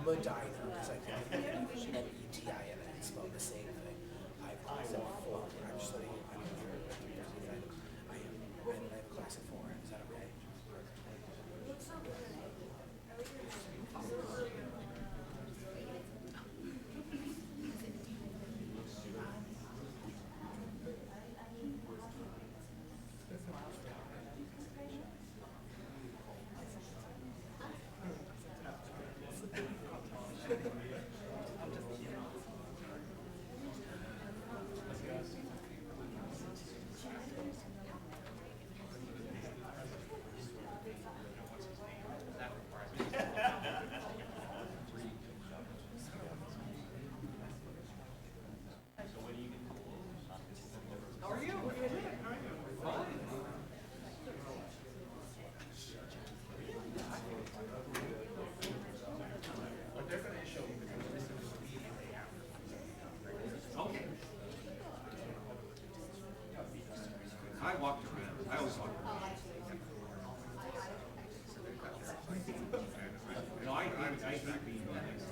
Medina, because I think ETI and it spelled the same thing. I've class at 4. I'm studying. I'm here. I am. And I have a class at 4. Is that okay? I walked around. I always walk around. No, I hate being next to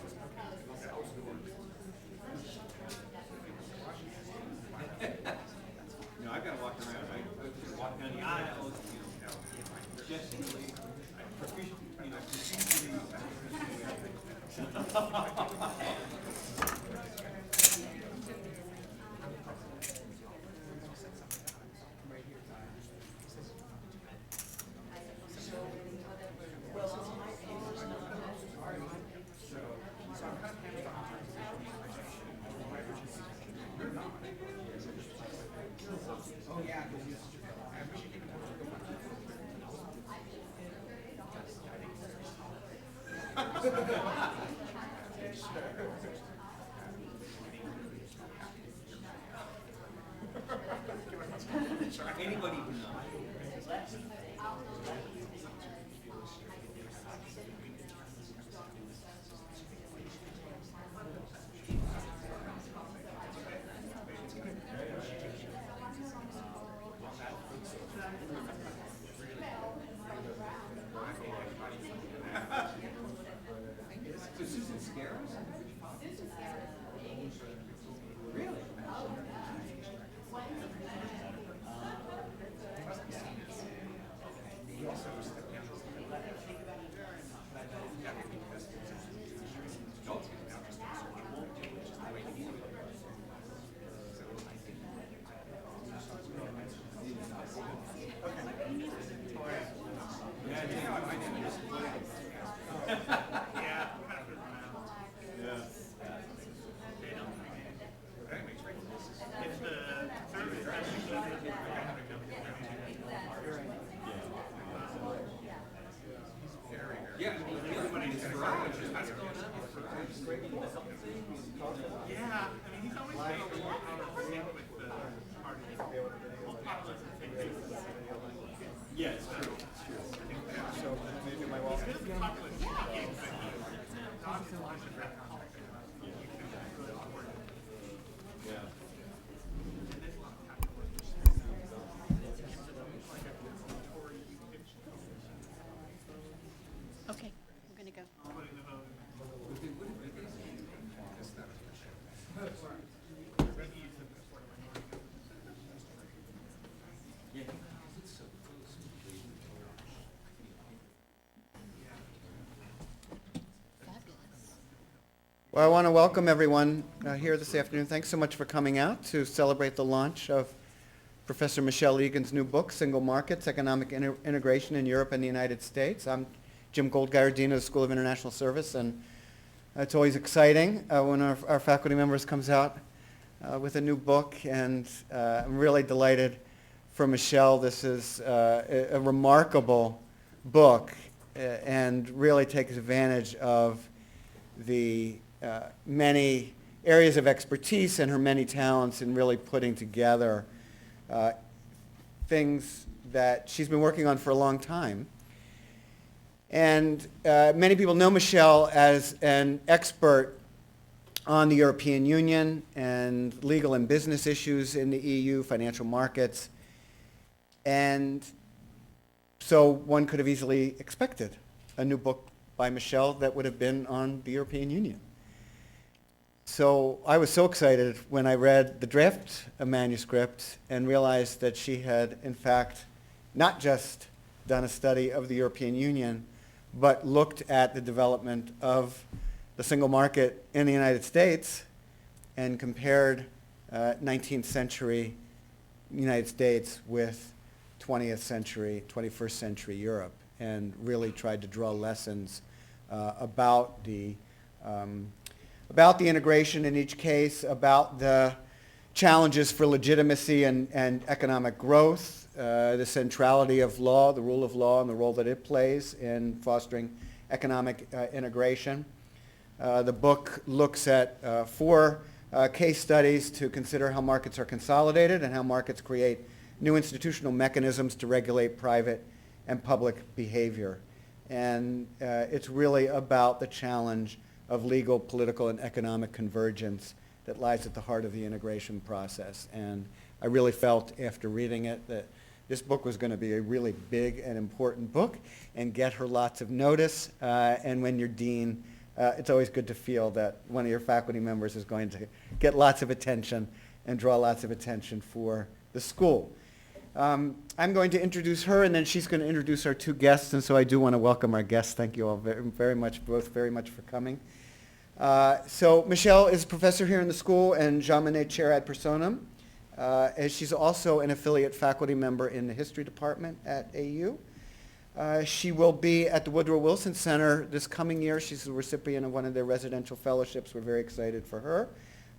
No, I've got to walk around. I walk down the aisles, gestically. Anybody who knows. So Susan Scaros? Really? Yeah, everybody is right. What's going on? Yeah, I mean, he's always made a lot of sync with the party. Well, popular thing. Yeah, it's true. So, maybe my walk. He's really popular games, but he dodges a lot of that contact. Yeah. And there's a lot of tactical issues. Okay, we're gonna go. Putting the vote. Fabulous. Well, I want to welcome everyone here this afternoon. Thanks so much for coming out to celebrate the launch of Professor Michelle Egan's new book, Single Markets, Economic Integration in Europe and the United States. I'm Jim Goldgeier, Dean of the School of International Service, and it's always exciting when our faculty members comes out with a new book, and I'm really delighted for Michelle. This is a remarkable book and really takes advantage of the many areas of expertise and her many talents in really putting together things that she's been working on for a long time. And many people know Michelle as an expert on the European Union and legal and business issues in the EU, financial markets. And so one could have easily expected a new book by Michelle that would have been on the European Union. So I was so excited when I read the draft manuscript and realized that she had, in fact, not just done a study of the European Union, but looked at the development of the single market in the United States and compared 19th century United States with 20th century, 21st century Europe, and really tried to draw lessons about the integration in each case, about the challenges for legitimacy and economic growth, the centrality of law, the rule of law, and the role that it plays in fostering economic integration. The book looks at 4 case studies to consider how markets are consolidated and how markets create new institutional mechanisms to regulate private and public behavior. And it's really about the challenge of legal, political, and economic convergence that lies at the heart of the integration process. And I really felt after reading it that this book was going to be a really big and important book and get her lots of notice. And when you're dean, it's always good to feel that one of your faculty members is going to get lots of attention and draw lots of attention for the school. I'm going to introduce her, and then she's going to introduce our 2 guests, and so I do want to welcome our guests. Thank you all very much, both very much for coming. So Michelle is a professor here in the school and Jean Monnet Chair ad personam. And she's also an affiliate faculty member in the history department at AU. She will be at the Woodrow Wilson Center this coming year. She's the recipient of one of their residential fellowships. We're very excited for her.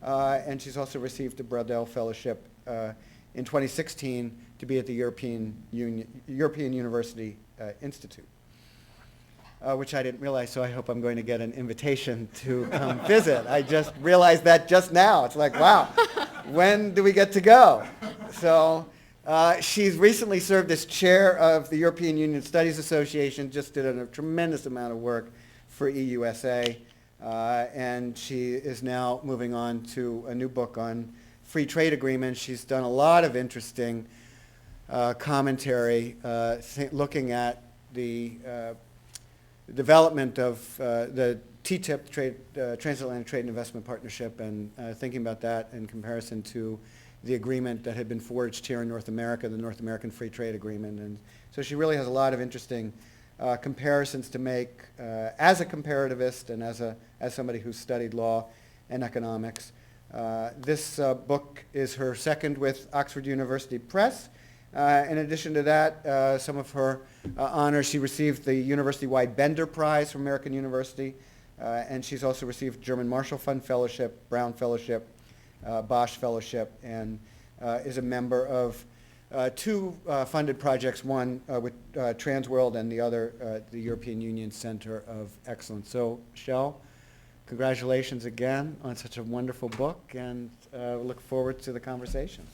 And she's also received a Braudel Fellowship in 2016 to be at the European University Institute, which I didn't realize, so I hope I'm going to get an invitation to come visit. I just realized that just now. It's like, wow, when do we get to go? So she's recently served as chair of the European Union Studies Association, just did a tremendous amount of work for EUSA, and she is now moving on to a new book on free trade agreements. She's done a lot of interesting commentary looking at the development of the TTIP, Transatlantic Trade and Investment Partnership, and thinking about that in comparison to the agreement that had been forged here in North America, the North American Free Trade Agreement. And so she really has a lot of interesting comparisons to make as a comparativist and as somebody who's studied law and economics. This book is her second with Oxford University Press. In addition to that, some of her honors, she received the university-wide Bender Prize from American University, and she's also received German Marshall Fund Fellowship, Brown Fellowship, Bosch Fellowship, and is a member of 2 funded projects, one with Transworld and the other the European Union Center of Excellence. So, Michelle, congratulations again on such a wonderful book, and look forward to the conversation.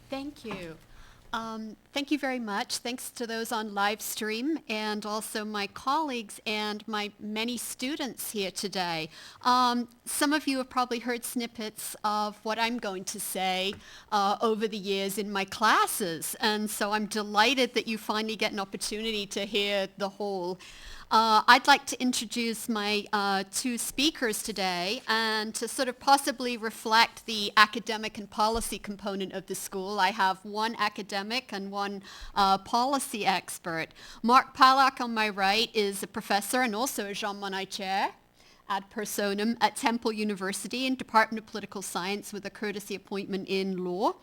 Thank you. Thank you very much. Thanks to those on live stream and also my colleagues and my many students here today. Some of you have probably heard snippets of what I'm going to say over the years in my classes, and so I'm delighted that you finally get an opportunity to hear the whole. I'd like to introduce my 2 speakers today and to sort of possibly reflect the academic and policy component of the school. I have one academic and one policy expert. Mark Pollack on my right is a professor and also a Jean Monnet Chair ad personam at Temple University in Department of Political Science with a courtesy appointment in law.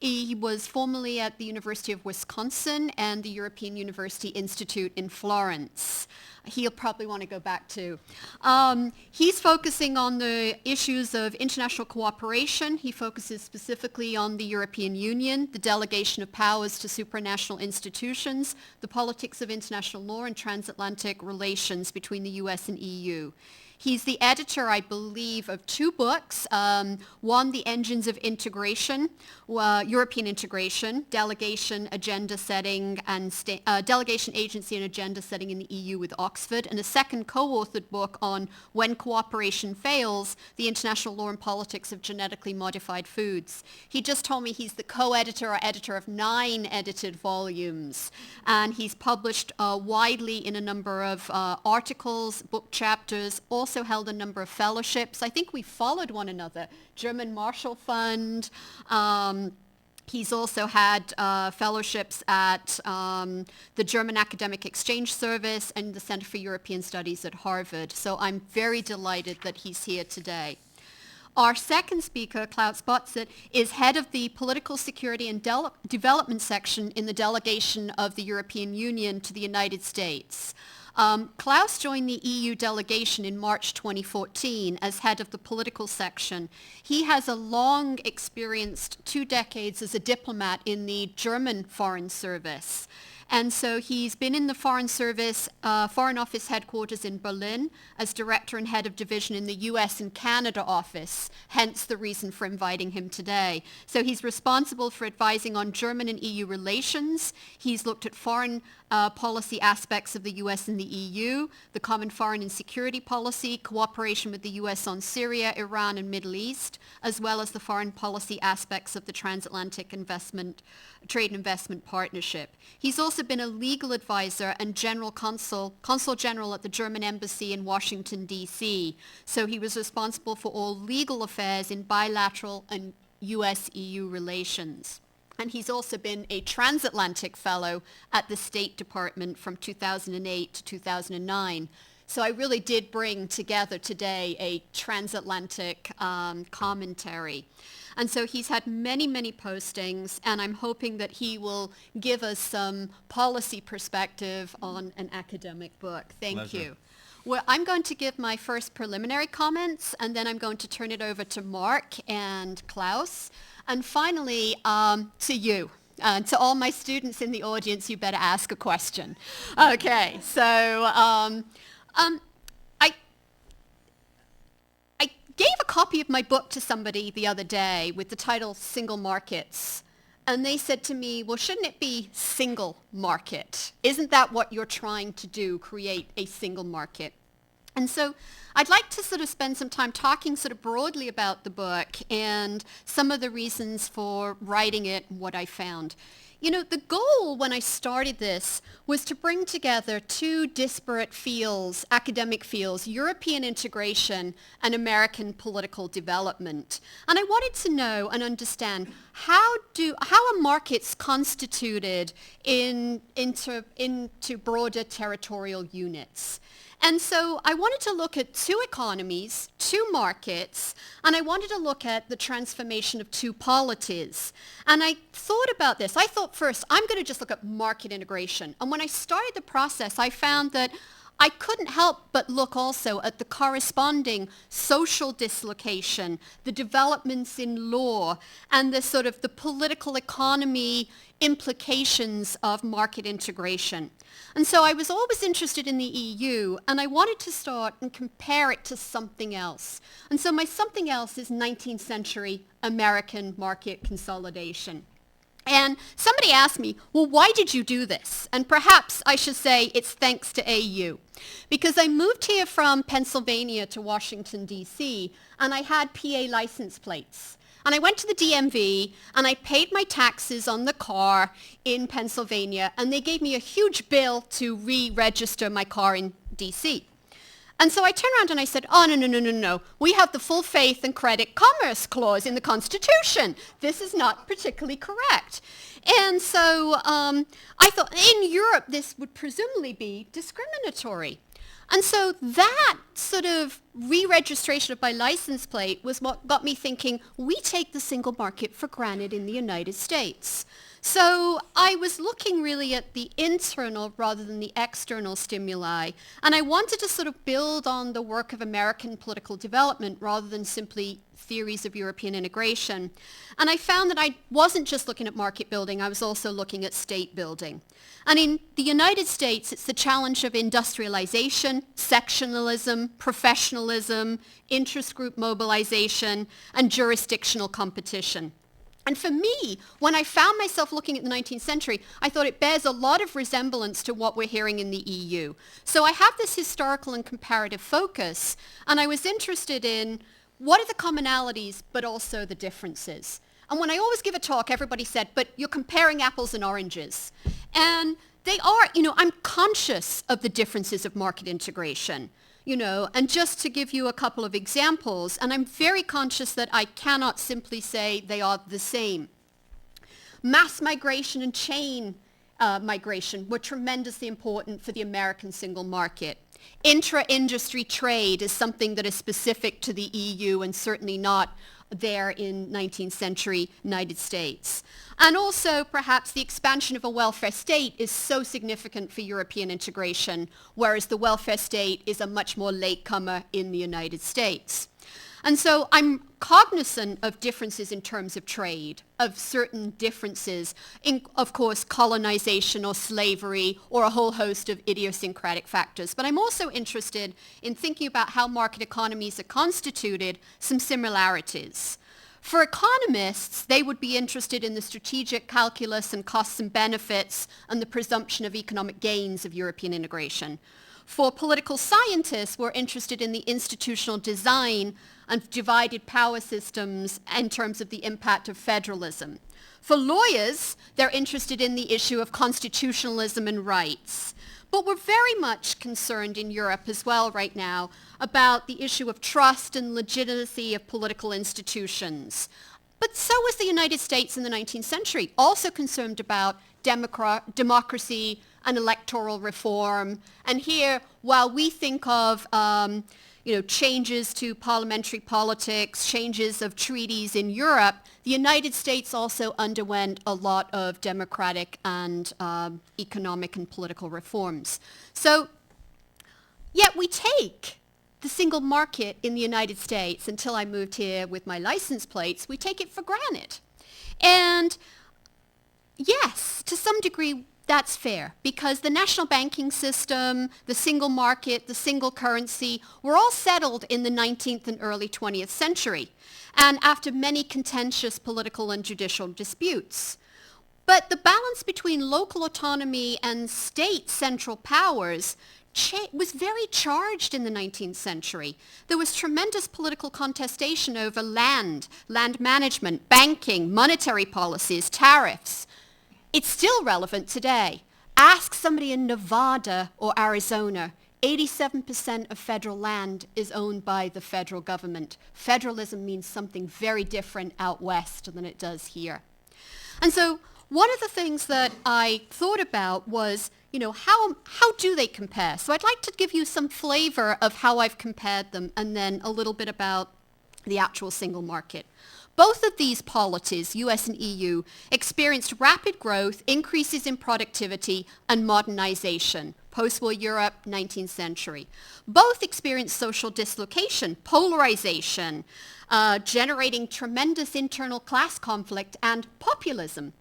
He was formerly at the University of Wisconsin and the European University Institute in Florence. He'll probably want to go back to. He's focusing on the issues of international cooperation. He focuses specifically on the European Union, the delegation of powers to supranational institutions, the politics of international law, and transatlantic relations between the US and EU. He's the editor, I believe, of 2 books. One, The Engines of Integration, European Integration, Delegation, Agenda Setting, and Delegation, Agency, and Agenda Setting in the EU with Oxford, and a second co-authored book on When Cooperation Fails, The International Law and Politics of Genetically Modified Foods. He just told me he's the co-editor or editor of 9 edited volumes, and he's published widely in a number of articles, book chapters, also held a number of fellowships. I think we followed one another. German Marshall Fund. He's also had fellowships at the German Academic Exchange Service and the Center for European Studies at Harvard. So I'm very delighted that he's here today. Our second speaker, Klaus Botzet, is head of the Political Security and Development section in the delegation of the European Union to the United States. Klaus joined the EU delegation in March 2014 as head of the political section. He has a long experienced 2 decades as a diplomat in the German Foreign Service. And so he's been in the Foreign Service, Foreign Office headquarters in Berlin as director and head of division in the US and Canada office, hence the reason for inviting him today. So he's responsible for advising on German and EU relations. He's looked at foreign policy aspects of the US and the EU, the common foreign and security policy, cooperation with the US on Syria, Iran, and Middle East, as well as the foreign policy aspects of the transatlantic trade and investment partnership. He's also been a legal advisor and consul general at the German embassy in Washington, D.C. So he was responsible for all legal affairs in bilateral and US-EU relations. And he's also been a transatlantic fellow at the State Department from 2008 to 2009. So I really did bring together today a transatlantic commentary. And so he's had many, many postings, and I'm hoping that he will give us some policy perspective on an academic book. Thank you. Well, I'm going to give my first preliminary comments, and then I'm going to turn it over to Mark and Klaus. And finally, to you. To all my students in the audience, you better ask a question. Okay, so I gave a copy of my book to somebody the other day with the title Single Markets. And they said to me, well, shouldn't it be single market? Isn't that what you're trying to do, create a single market? And so I'd like to sort of spend some time talking sort of broadly about the book and some of the reasons for writing it and what I found. You know, the goal when I started this was to bring together 2 disparate fields, academic fields, European integration and American political development. And I wanted to know and understand how are markets constituted into broader territorial units. And so I wanted to look at 2 economies, 2 markets, and I wanted to look at the transformation of 2 polities. And I thought about this. I thought first, I'm going to just look at market integration. And when I started the process, I found that I couldn't help but look also at the corresponding social dislocation, the developments in law, and the sort of the political economy implications of market integration. And so I was always interested in the EU, and I wanted to start and compare it to something else. And so my something else is 19th century American market consolidation. And somebody asked me, well, why did you do this? And perhaps I should say it's thanks to AU. Because I moved here from Pennsylvania to Washington, D.C., and I had PA license plates. And I went to the DMV, and I paid my taxes on the car in Pennsylvania, and they gave me a huge bill to re-register my car in D.C. And so I turned around and I said, oh, no. We have the full faith and credit commerce clause in the Constitution. This is not particularly correct. And so I thought in Europe this would presumably be discriminatory. And so that sort of re-registration of my license plate was what got me thinking, we take the single market for granted in the United States. So I was looking really at the internal rather than the external stimuli, and I wanted to sort of build on the work of American political development rather than simply theories of European integration. And I found that I wasn't just looking at market building, I was also looking at state building. And in the United States, it's the challenge of industrialization, sectionalism, professionalism, interest group mobilization, and jurisdictional competition. And for me, when I found myself looking at the 19th century, I thought it bears a lot of resemblance to what we're hearing in the EU. So I have this historical and comparative focus, and I was interested in what are the commonalities, but also the differences. And when I always give a talk, everybody said, but you're comparing apples and oranges. And they are, I'm conscious of the differences of market integration. And just to give you a couple of examples, and I'm very conscious that I cannot simply say they are the same. Mass migration and chain migration were tremendously important for the American single market. Intra-industry trade is something that is specific to the EU and certainly not there in 19th century United States. And also perhaps the expansion of a welfare state is so significant for European integration, whereas the welfare state is a much more latecomer in the United States. And so I'm cognizant of differences in terms of trade, of certain differences in, of course, colonization or slavery or a whole host of idiosyncratic factors. But I'm also interested in thinking about how market economies are constituted, some similarities. For economists, they would be interested in the strategic calculus and costs and benefits and the presumption of economic gains of European integration. For political scientists, we're interested in the institutional design and divided power systems in terms of the impact of federalism. For lawyers, they're interested in the issue of constitutionalism and rights. But we're very much concerned in Europe as well right now about the issue of trust and legitimacy of political institutions. But so was the United States in the 19th century, also concerned about democracy and electoral reform. And here, while we think of changes to parliamentary politics, changes of treaties in Europe, the United States also underwent a lot of democratic and economic and political reforms. So, yet we take the single market in the United States, until I moved here with my license plates, we take it for granted. And yes, to some degree, that's fair, because the national banking system, the single market, the single currency were all settled in the 19th and early 20th century, and after many contentious political and judicial disputes. But the balance between local autonomy and state central powers was very charged in the 19th century. There was tremendous political contestation over land management, banking, monetary policies, tariffs. It's still relevant today. Ask somebody in Nevada or Arizona. 87% of federal land is owned by the federal government. Federalism means something very different out west than it does here. And so one of the things that I thought about was, how do they compare? So I'd like to give you some flavor of how I've compared them and then a little bit about the actual single market. Both of these polities, US and EU, experienced rapid growth, increases in productivity, and modernization. Post-war Europe, 19th century. Both experienced social dislocation, polarization, generating tremendous internal class conflict and populism.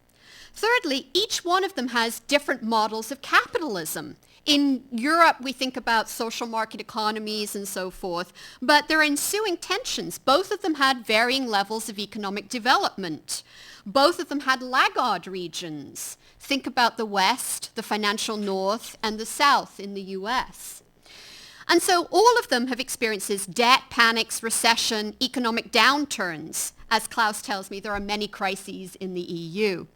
Thirdly, each one of them has different models of capitalism. In Europe, we think about social market economies and so forth, but there are ensuing tensions. Both of them had varying levels of economic development. Both of them had laggard regions. Think about the West, the financial North, and the South in the US. And so all of them have experienced this debt, panics, recession, economic downturns. As Klaus tells me, there are many crises in the EU.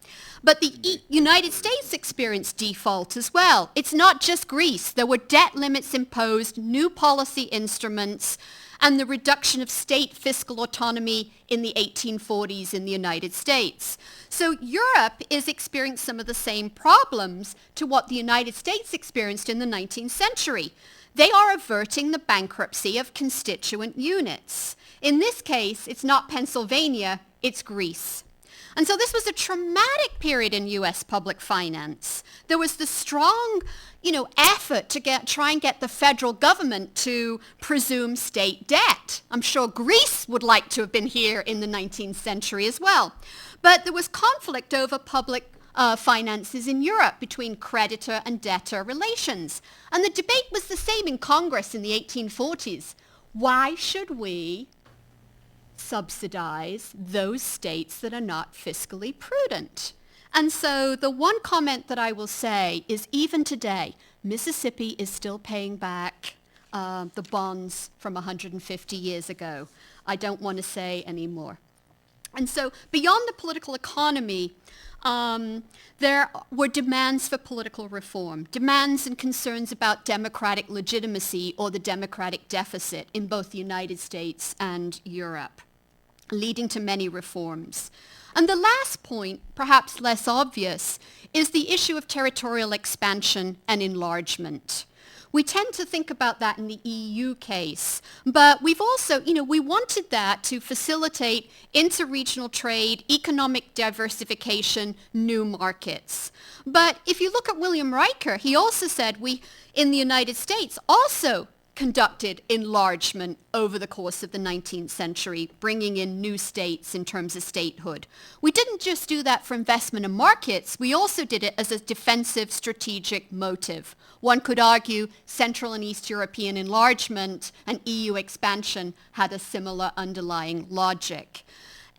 But the United States experienced default as well. It's not just Greece. There were debt limits imposed, new policy instruments, and the reduction of state fiscal autonomy in the 1840s in the United States. So Europe is experiencing some of the same problems to what the United States experienced in the 19th century. They are averting the bankruptcy of constituent units. In this case, it's not Pennsylvania, it's Greece. And so this was a traumatic period in U.S. public finance. There was the strong, effort to try and get the federal government to presume state debt. I'm sure Greece would like to have been here in the 19th century as well. But there was conflict over public finances in Europe between creditor and debtor relations. And the debate was the same in Congress in the 1840s. Why should we subsidize those states that are not fiscally prudent? And so the one comment that I will say is even today, Mississippi is still paying back the bonds from 150 years ago. I don't want to say any more. And so beyond the political economy, there were demands for political reform, demands and concerns about democratic legitimacy or the democratic deficit in both the United States and Europe, leading to many reforms. And the last point, perhaps less obvious, is the issue of territorial expansion and enlargement. We tend to think about that in the EU case, but we've also, we wanted that to facilitate interregional trade, economic diversification, new markets. But if you look at William Riker, he also said we, in the United States, also conducted enlargement over the course of the 19th century, bringing in new states in terms of statehood. We didn't just do that for investment in markets, we also did it as a defensive strategic motive. One could argue Central and East European enlargement and EU expansion had a similar underlying logic.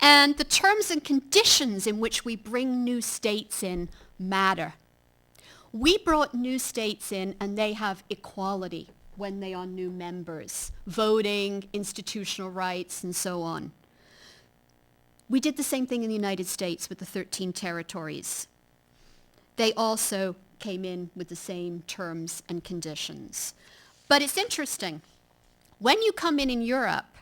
And the terms and conditions in which we bring new states in matter. We brought new states in and they have equality when they are new members, voting, institutional rights, and so on. We did the same thing in the United States with the 13 territories. They also came in with the same terms and conditions. But it's interesting. When you come in Europe,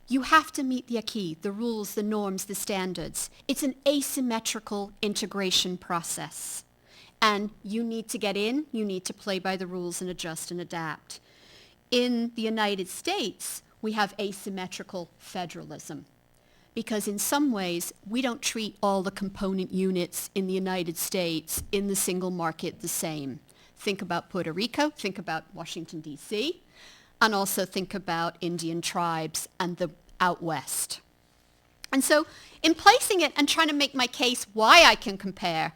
you have to meet the acquis, the rules, the norms, the standards. It's an asymmetrical integration process. And you need to get in, you need to play by the rules and adjust and adapt. In the United States, we have asymmetrical federalism because in some ways, we don't treat all the component units in the United States in the single market the same. Think about Puerto Rico, think about Washington, D.C., and also think about Indian tribes and the out west. And so in placing it and trying to make my case why I can compare,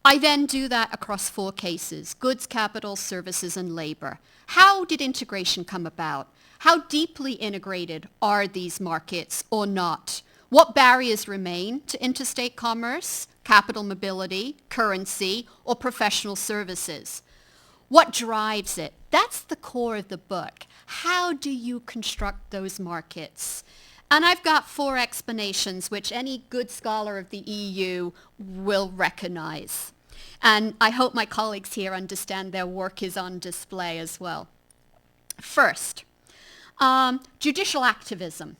I then do that across 4 cases: goods, capital, services, and labor. How did integration come about? How deeply integrated are these markets or not? What barriers remain to interstate commerce, capital mobility, currency, or professional services? What drives it? That's the core of the book. How do you construct those markets? And I've got 4 explanations which any good scholar of the EU will recognize. And I hope my colleagues here understand their work is on display as well. First, judicial activism.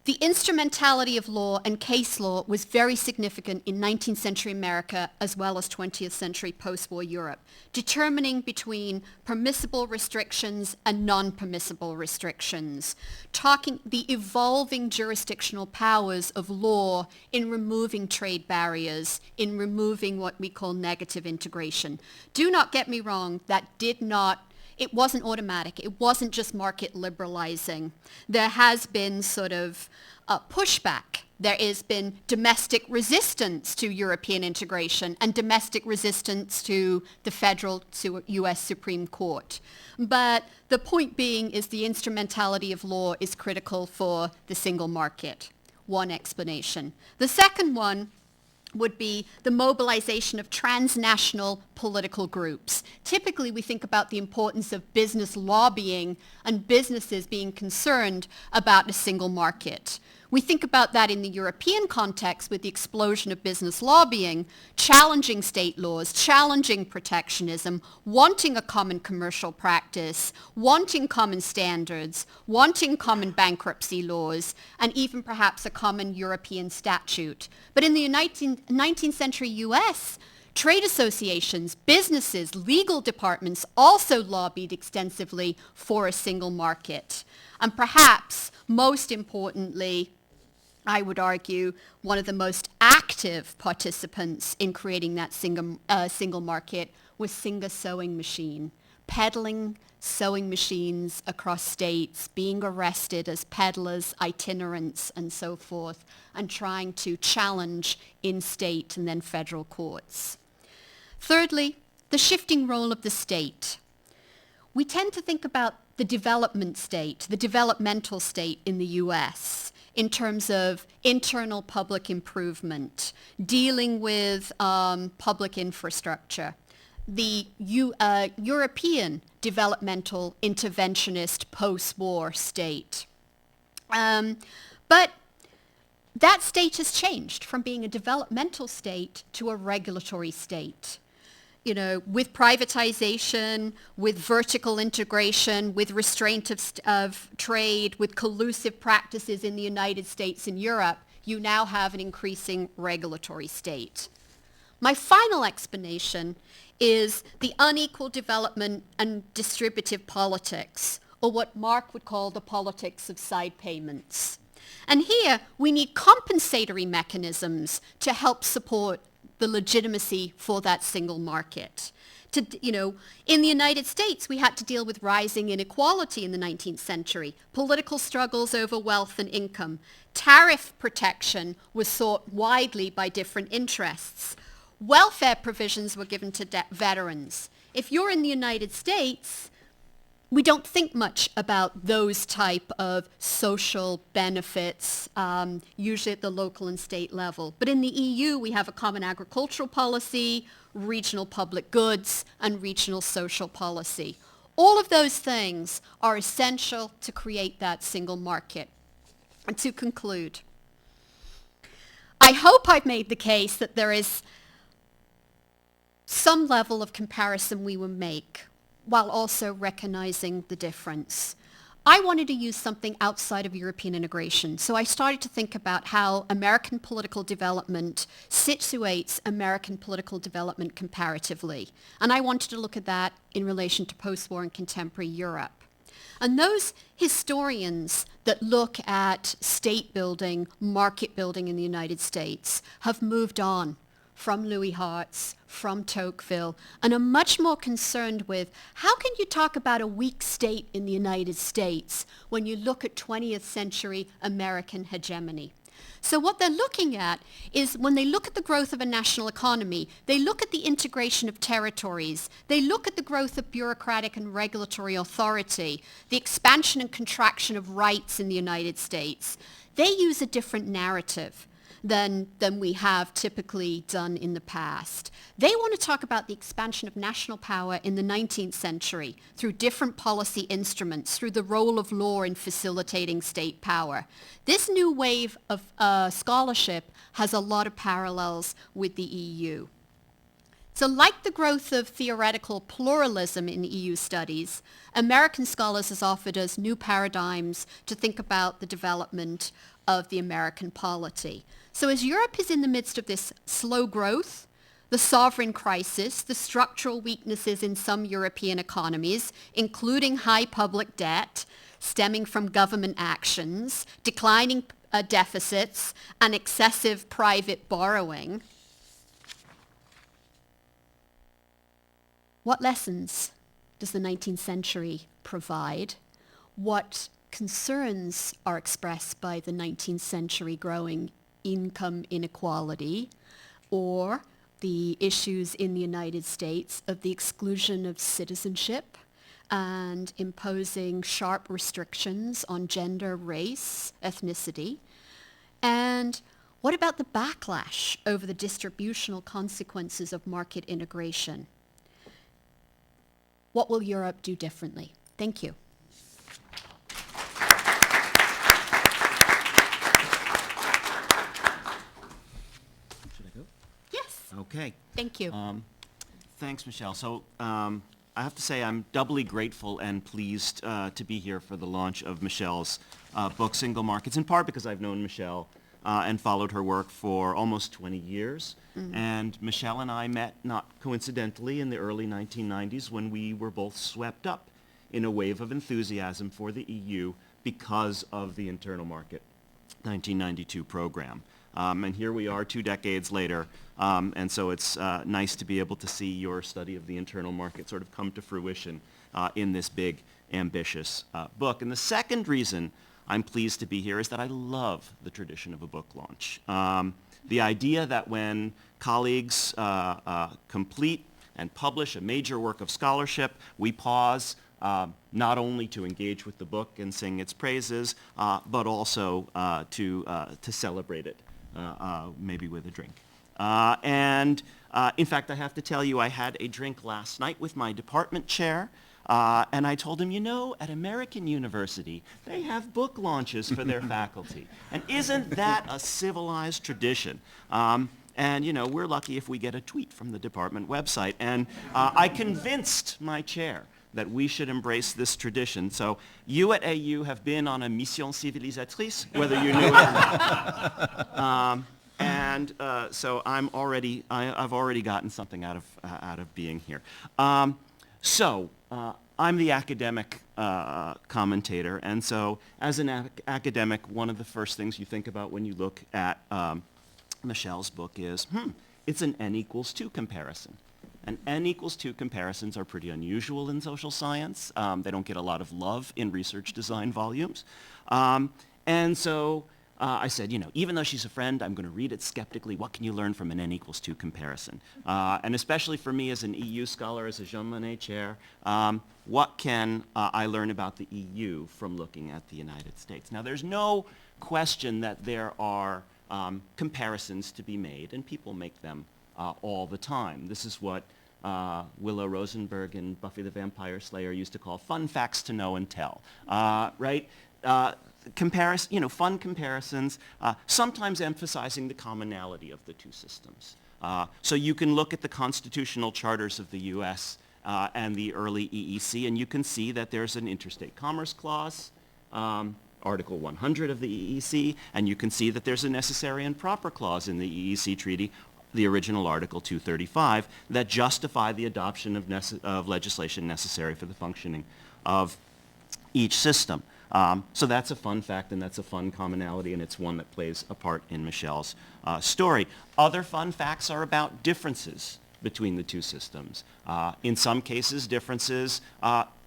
The instrumentality of law and case law was very significant in 19th century America as well as 20th century post-war Europe, determining between permissible restrictions and non-permissible restrictions, talking the evolving jurisdictional powers of law in removing trade barriers, in removing what we call negative integration. Do not get me wrong, it wasn't automatic. It wasn't just market liberalizing. There has been sort of pushback. There has been domestic resistance to European integration and domestic resistance to the federal U.S. Supreme Court. But the point being is the instrumentality of law is critical for the single market. One explanation. The second one would be the mobilization of transnational political groups. Typically, we think about the importance of business lobbying and businesses being concerned about a single market. We think about that in the European context with the explosion of business lobbying, challenging state laws, challenging protectionism, wanting a common commercial practice, wanting common standards, wanting common bankruptcy laws, and even perhaps a common European statute. But in the 19th century US, trade associations, businesses, legal departments also lobbied extensively for a single market. And perhaps most importantly, I would argue one of the most active active participants in creating that single market was Singer sewing machine, peddling sewing machines across states, being arrested as peddlers, itinerants, and so forth, and trying to challenge in state and then federal courts. Thirdly, the shifting role of the state. We tend to think about the development state, the developmental state in the U.S. in terms of internal public improvement, dealing with public infrastructure. The European developmental interventionist post-war state. But that state has changed from being a developmental state to a regulatory state. You know, with privatization, with vertical integration, with restraint of trade, with collusive practices in the United States and Europe, you now have an increasing regulatory state. My final explanation is the unequal development and distributive politics, or what Mark would call the politics of side payments. And here we need compensatory mechanisms to help support the legitimacy for that single market. In the United States, we had to deal with rising inequality in the 19th century, political struggles over wealth and income. Tariff protection was sought widely by different interests. Welfare provisions were given to veterans. If you're in the United States, we don't think much about those type of social benefits, usually at the local and state level. But in the EU, we have a common agricultural policy, regional public goods, and regional social policy. All of those things are essential to create that single market. And to conclude, I hope I've made the case that there is some level of comparison we will make while also recognizing the difference. I wanted to use something outside of European integration, so I started to think about how American political development situates American political development comparatively. And I wanted to look at that in relation to post-war and contemporary Europe. And those historians that look at state building, market building in the United States have moved on from Louis Hartz, from Tocqueville, and are much more concerned with how can you talk about a weak state in the United States when you look at 20th century American hegemony. So what they're looking at is when they look at the growth of a national economy, they look at the integration of territories, they look at the growth of bureaucratic and regulatory authority, the expansion and contraction of rights in the United States. They use a different narrative than we have typically done in the past. They want to talk about the expansion of national power in the 19th century through different policy instruments, through the role of law in facilitating state power. This new wave of scholarship has a lot of parallels with the EU. So like the growth of theoretical pluralism in EU studies, American scholars has offered us new paradigms to think about the development of the American polity. So as Europe is in the midst of this slow growth, the sovereign crisis, the structural weaknesses in some European economies, including high public debt stemming from government actions, declining deficits, and excessive private borrowing, what lessons does the 19th century provide? What concerns are expressed by the 19th century growing income inequality, or the issues in the United States of the exclusion of citizenship and imposing sharp restrictions on gender, race, ethnicity? And what about the backlash over the distributional consequences of market integration? What will Europe do differently? Thank you. Okay. Thank you. Thanks, Michelle. So I have to say I'm doubly grateful and pleased to be here for the launch of Michelle's book, Single Markets, in part because I've known Michelle and followed her work for almost 20 years. Mm-hmm. And Michelle and I met, not coincidentally, in the early 1990s when we were both swept up in a wave of enthusiasm for the EU because of the internal market. 1992 program. And here we are 2 decades later, and so it's nice to be able to see your study of the internal market sort of come to fruition in this big, ambitious book. And the second reason I'm pleased to be here is that I love the tradition of a book launch. The idea that when colleagues complete and publish a major work of scholarship, we pause not only to engage with the book and sing its praises, but also to celebrate it, maybe with a drink. In fact, I have to tell you, I had a drink last night with my department chair, and I told him, you know, at American University, they have book launches for their faculty. And isn't that a civilized tradition? And, you know, we're lucky if we get a tweet from the department website. And I convinced my chair that we should embrace this tradition. So you at AU have been on a mission civilisatrice, whether you knew it or not. So I've already gotten something out of being here. I'm the academic commentator, and so as an academic, one of the first things you think about when you look at Michelle's book is, it's an n=2 comparison. And n=2 comparisons are pretty unusual in social science. They don't get a lot of love in research design volumes. And so I said, you know, even though she's a friend, I'm going to read it skeptically. What can you learn from an n=2 comparison? And especially for me as an EU scholar, as a Jean Monnet chair, what can I learn about the EU from looking at the United States? Now, there's no question that there are comparisons to be made, and people make them all the time. This is what Willow Rosenberg and Buffy the Vampire Slayer used to call fun facts to know and tell, right? Fun comparisons, sometimes emphasizing the commonality of the two systems. So you can look at the constitutional charters of the U.S. And the early EEC, and you can see that there's an interstate commerce clause, Article 100 of the EEC, and you can see that there's a necessary and proper clause in the EEC treaty, the original Article 235, that justify the adoption of legislation necessary for the functioning of each system. So that's a fun fact, and that's a fun commonality, and it's one that plays a part in Michelle's story. Other fun facts are about differences between the two systems. In some cases, differences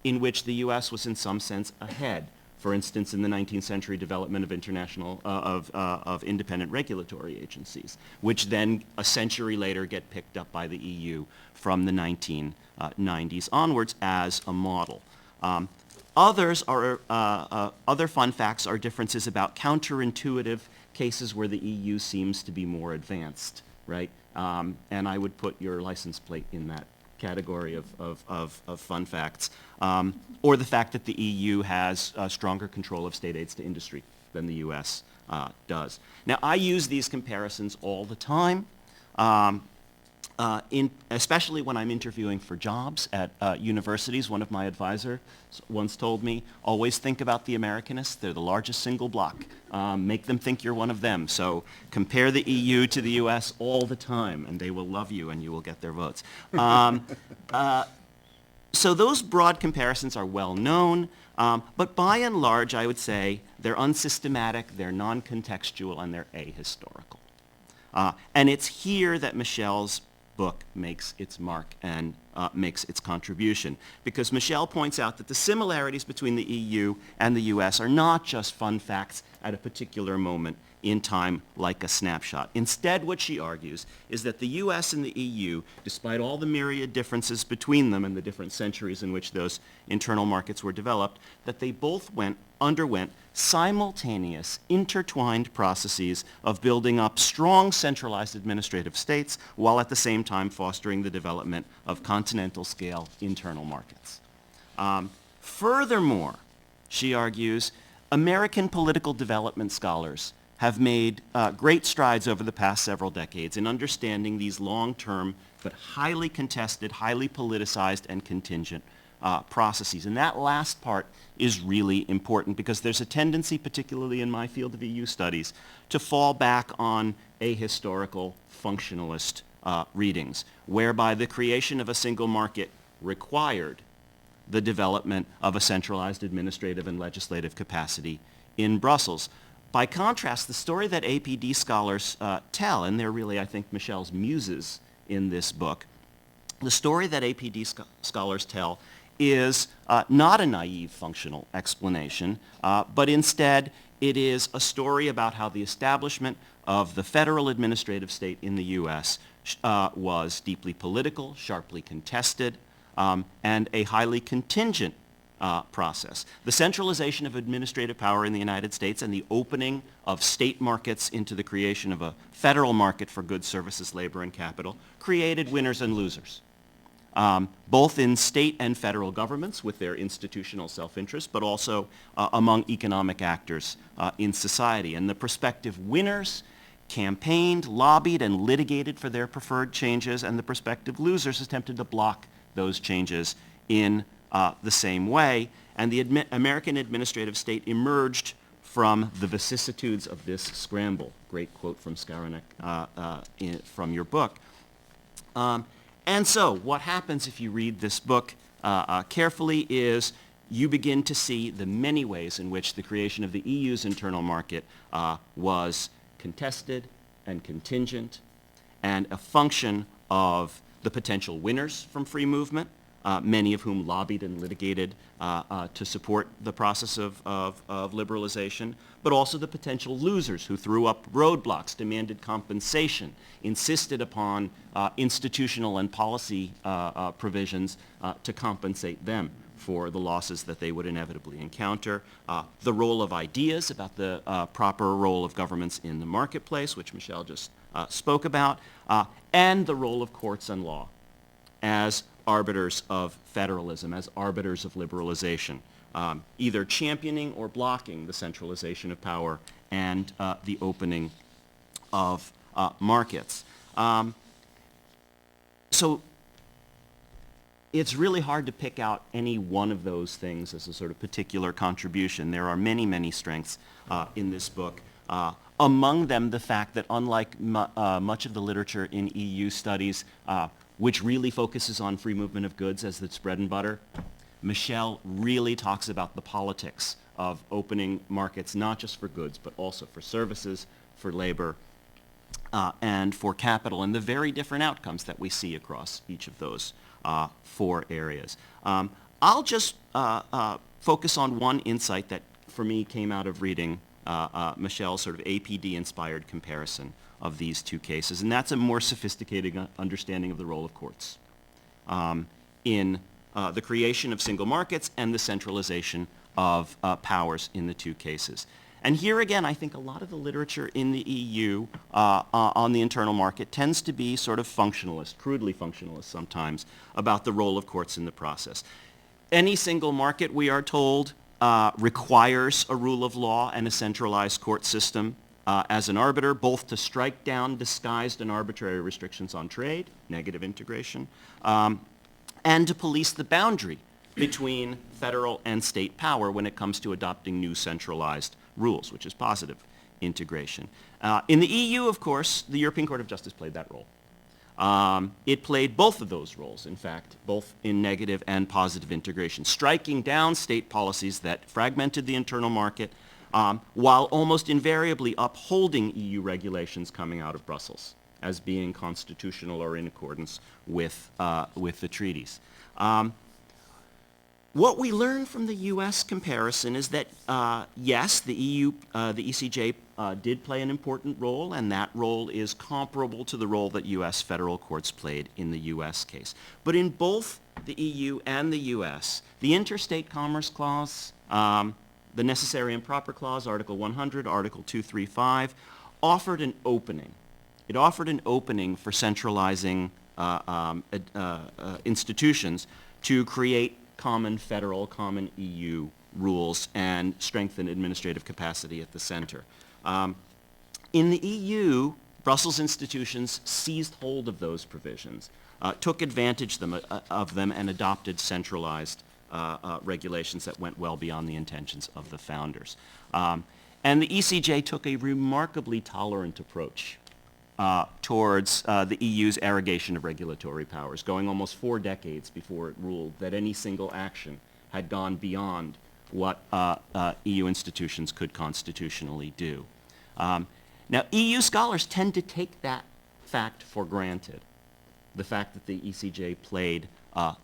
in which the U.S. was in some sense ahead. For instance, in the 19th century development of of independent regulatory agencies, which then a century later get picked up by the EU from the 1990s onwards as a model. Other fun facts are differences about counterintuitive cases where the EU seems to be more advanced, right? And I would put your license plate in that category of fun facts, or the fact that the EU has stronger control of state aids to industry than the U.S. Does. Now, I use these comparisons all the time, especially when I'm interviewing for jobs at universities. One of my advisors once told me, always think about the Americanists. They're the largest single bloc. Make them think you're one of them. So compare the EU to the U.S. all the time, and they will love you, and you will get their votes. So those broad comparisons are well known, but by and large, I would say they're unsystematic, they're non-contextual, and they're ahistorical. And it's here that Michelle's book makes its mark and makes its contribution, because Michelle points out that the similarities between the EU and the US are not just fun facts at a particular moment in time like a snapshot. Instead, what she argues is that the US and the EU, despite all the myriad differences between them and the different centuries in which those internal markets were developed, that they both underwent simultaneous, intertwined processes of building up strong centralized administrative states while at the same time fostering the development of continental-scale internal markets. Furthermore, she argues, American political development scholars have made great strides over the past several decades in understanding these long-term but highly contested, highly politicized, and contingent processes. And that last part is really important because there's a tendency, particularly in my field of EU studies, to fall back on ahistorical functionalist readings, whereby the creation of a single market required the development of a centralized administrative and legislative capacity in Brussels. By contrast, the story that APD scholars tell, and they're really, I think, Michelle's muses in this book, the story that APD scholars tell is not a naive functional explanation, but instead it is a story about how the establishment of the federal administrative state in the U.S. Was deeply political, sharply contested, and a highly contingent process. The centralization of administrative power in the United States and the opening of state markets into the creation of a federal market for goods, services, labor, and capital created winners and losers, both in state and federal governments with their institutional self-interest, but also among economic actors in society. And the prospective winners campaigned, lobbied, and litigated for their preferred changes, and the prospective losers attempted to block those changes in the same way. And the American administrative state emerged from the vicissitudes of this scramble. Great quote from Skowronek from your book. And so what happens if you read this book carefully is you begin to see the many ways in which the creation of the EU's internal market was contested and contingent and a function of the potential winners from free movement, many of whom lobbied and litigated to support the process of liberalization, but also the potential losers who threw up roadblocks, demanded compensation, insisted upon institutional and policy provisions to compensate them for the losses that they would inevitably encounter. The role of ideas about the proper role of governments in the marketplace, which Michelle just spoke about, and the role of courts and law as arbiters of federalism, as arbiters of liberalization, either championing or blocking the centralization of power and the opening of markets. So it's really hard to pick out any one of those things as a sort of particular contribution. There are many, many strengths in this book. Among them, the fact that unlike much of the literature in EU studies, which really focuses on free movement of goods as its bread and butter, Michelle really talks about the politics of opening markets, not just for goods, but also for services, for labor, and for capital, and the very different outcomes that we see across each of those 4 areas. I'll just focus on one insight that, for me, came out of reading Michelle's sort of APD-inspired comparison of these 2 cases, and that's a more sophisticated understanding of the role of courts in the creation of single markets and the centralization of powers in the 2 cases. And here again, I think a lot of the literature in the EU on the internal market tends to be sort of functionalist, crudely functionalist sometimes, about the role of courts in the process. Any single market, we are told, requires a rule of law and a centralized court system as an arbiter, both to strike down disguised and arbitrary restrictions on trade, negative integration, and to police the boundary between federal and state power when it comes to adopting new centralized rules, which is positive integration. In the EU, of course, the European Court of Justice played that role. It played both of those roles, in fact, both in negative and positive integration, striking down state policies that fragmented the internal market, while almost invariably upholding EU regulations coming out of Brussels as being constitutional or in accordance with the treaties. What we learn from the U.S. comparison is that, yes, the ECJ did play an important role, and that role is comparable to the role that U.S. federal courts played in the U.S. case. But in both the EU and the U.S., the Interstate Commerce Clause, the Necessary and Proper Clause, Article 100, Article 235, offered an opening. It offered an opening for centralizing institutions to create common federal, common EU rules and strengthen administrative capacity at the center. In the EU, Brussels institutions seized hold of those provisions, took advantage of them, and adopted centralized regulations that went well beyond the intentions of the founders. And the ECJ took a remarkably tolerant approach towards the EU's arrogation of regulatory powers, going almost 4 decades before it ruled that any single action had gone beyond what EU institutions could constitutionally do. Now, EU scholars tend to take that fact for granted, the fact that the ECJ played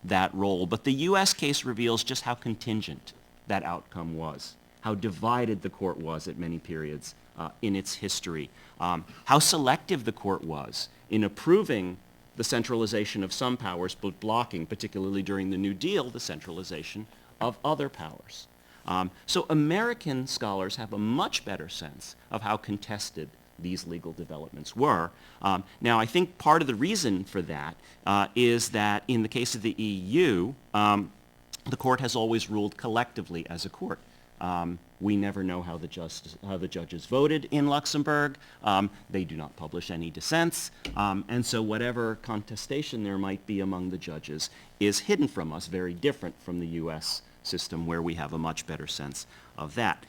that role. But the U.S. case reveals just how contingent that outcome was, how divided the court was at many periods in its history, how selective the court was in approving the centralization of some powers, but blocking, particularly during the New Deal, the centralization of other powers. So American scholars have a much better sense of how contested these legal developments were. Now, I think part of the reason for that is that in the case of the EU, the court has always ruled collectively as a court. We never know how the judges voted in Luxembourg. They do not publish any dissents. And so whatever contestation there might be among the judges is hidden from us, very different from the U.S. system where we have a much better sense of that.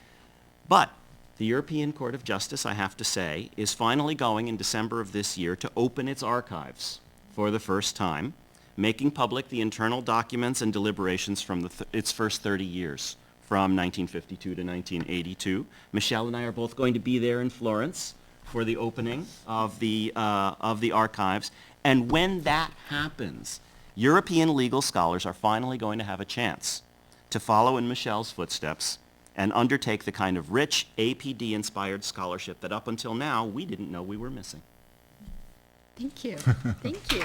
But the European Court of Justice, I have to say, is finally going in December of this year to open its archives for the first time, making public the internal documents and deliberations from its first 30 years, from 1952 to 1982. Michelle and I are both going to be there in Florence for the opening of the archives. And when that happens, European legal scholars are finally going to have a chance to follow in Michelle's footsteps and undertake the kind of rich APD-inspired scholarship that up until now we didn't know we were missing. Thank you. Thank you.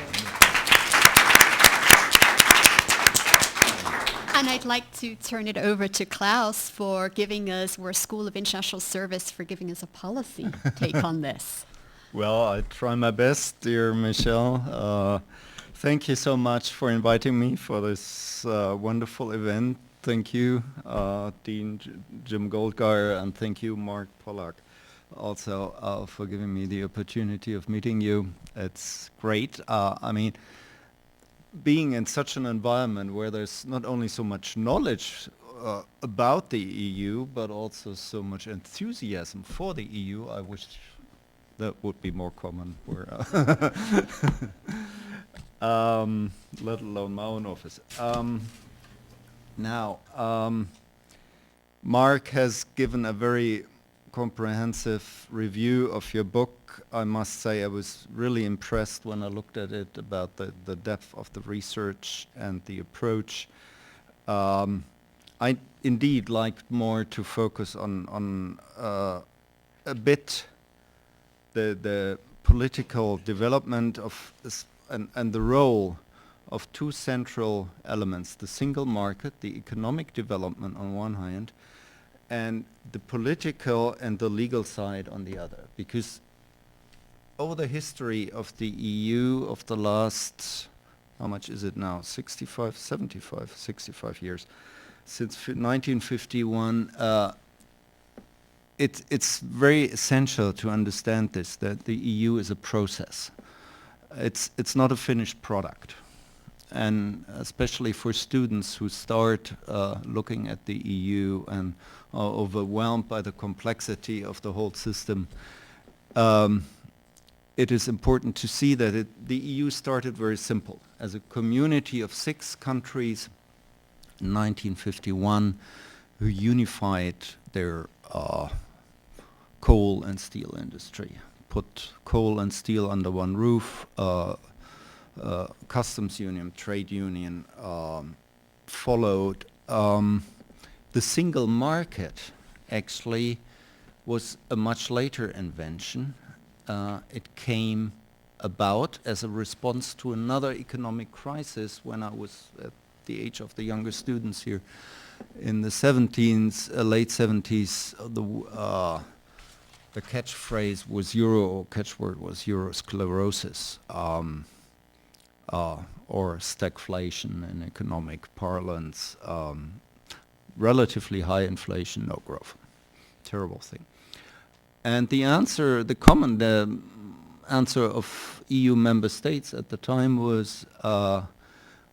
And I'd like to turn it over to Klaus for giving us, we're a School of International Service, for giving us a policy take on this. Well, I try my best, dear Michelle. Thank you so much for inviting me for this wonderful event. Thank you, Dean Jim Goldgeier, and thank you, Mark Pollack, also for giving me the opportunity of meeting you. It's great. I mean, being in such an environment where there's not only so much knowledge about the EU, but also so much enthusiasm for the EU, I wish that would be more common, where, let alone my own office. Now, Mark has given a very comprehensive review of your book. I must say I was really impressed when I looked at it about the depth of the research and the approach. I indeed liked more to focus on a bit the political development of and the role of two central elements, the single market, the economic development on one hand, and the political and the legal side on the other. Because over the history of the EU of the last, how much is it now, 65 years, since 1951, it's very essential to understand this, that the EU is a process. It's not a finished product. And especially for students who start looking at the EU and are overwhelmed by the complexity of the whole system, it is important to see that the EU started very simple. As a community of 6 countries in 1951 who unified their coal and steel industry, put coal and steel under one roof, customs union, trade union followed. The single market actually was a much later invention. It came about as a response to another economic crisis when I was at the age of the younger students here in the late 70s. The catchphrase was catchword was Eurosclerosis. Or stagflation in economic parlance, relatively high inflation, no growth. Terrible thing. And the common answer of EU member states at the time was,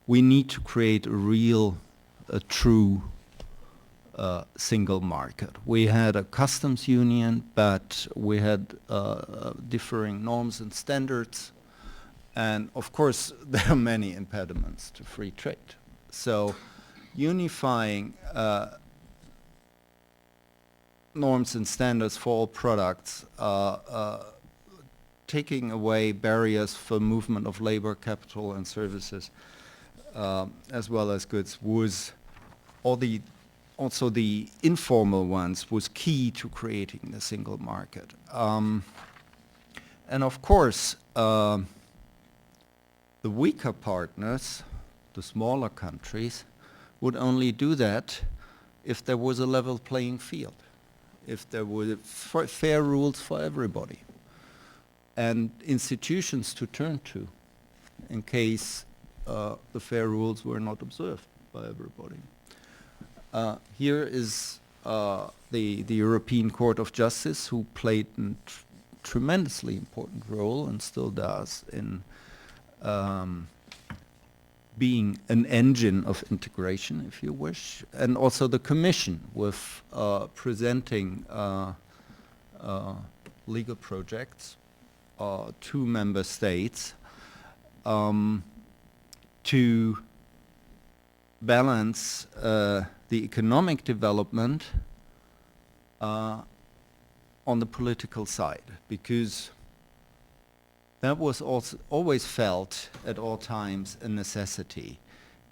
we need to create a true single market. We had a customs union, but we had differing norms and standards. And of course, there are many impediments to free trade. So unifying norms and standards for all products, taking away barriers for movement of labor, capital, and services, as well as goods, was also the informal ones, was key to creating the single market. And of course, the weaker partners, the smaller countries, would only do that if there was a level playing field, if there were fair rules for everybody, and institutions to turn to in case the fair rules were not observed by everybody. Here is the European Court of Justice, who played a tremendously important role and still does in being an engine of integration, if you wish, and also the Commission with presenting legal projects to member states to balance the economic development on the political side, because that was also always felt at all times a necessity,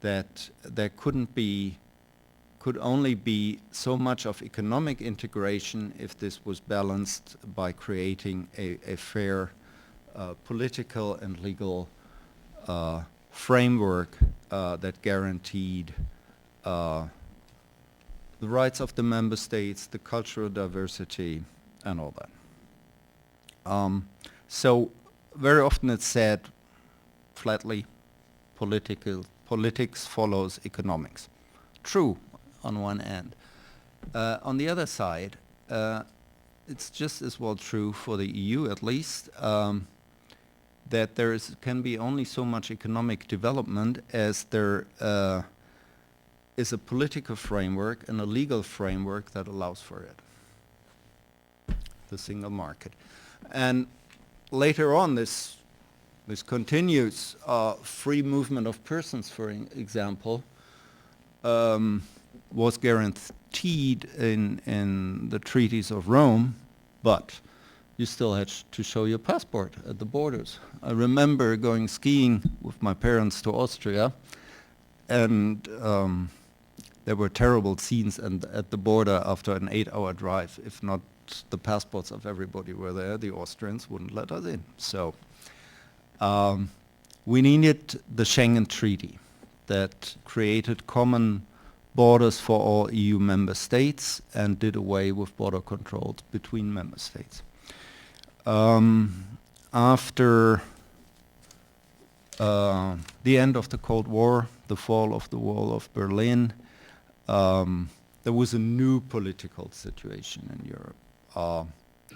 that there could only be so much of economic integration if this was balanced by creating a fair political and legal framework that guaranteed the rights of the member states, the cultural diversity, and all that. So very often it's said flatly, politics follows economics. True on one end. On the other side, it's just as well true for the EU at least, that there can be only so much economic development as there is a political framework and a legal framework that allows for it. The single market. And later on, this continues. Free movement of persons, for example, was guaranteed in the treaties of Rome, but you still had to show your passport at the borders. I remember going skiing with my parents to Austria, and there were terrible scenes at the border after an 8-hour drive. If not the passports of everybody were there, the Austrians wouldn't let us in. So we needed the Schengen Treaty that created common borders for all EU member states and did away with border controls between member states. After the end of the Cold War, the fall of the Wall of Berlin, there was a new political situation in Europe.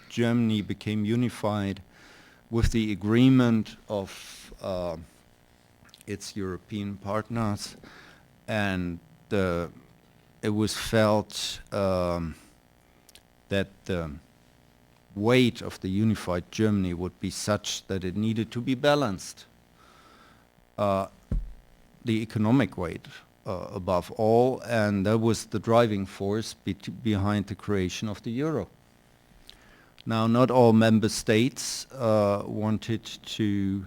Germany became unified with the agreement of its European partners, and it was felt that the weight of the unified Germany would be such that it needed to be balanced. The economic weight above all, and that was the driving force behind the creation of the euro. Now, not all member states wanted to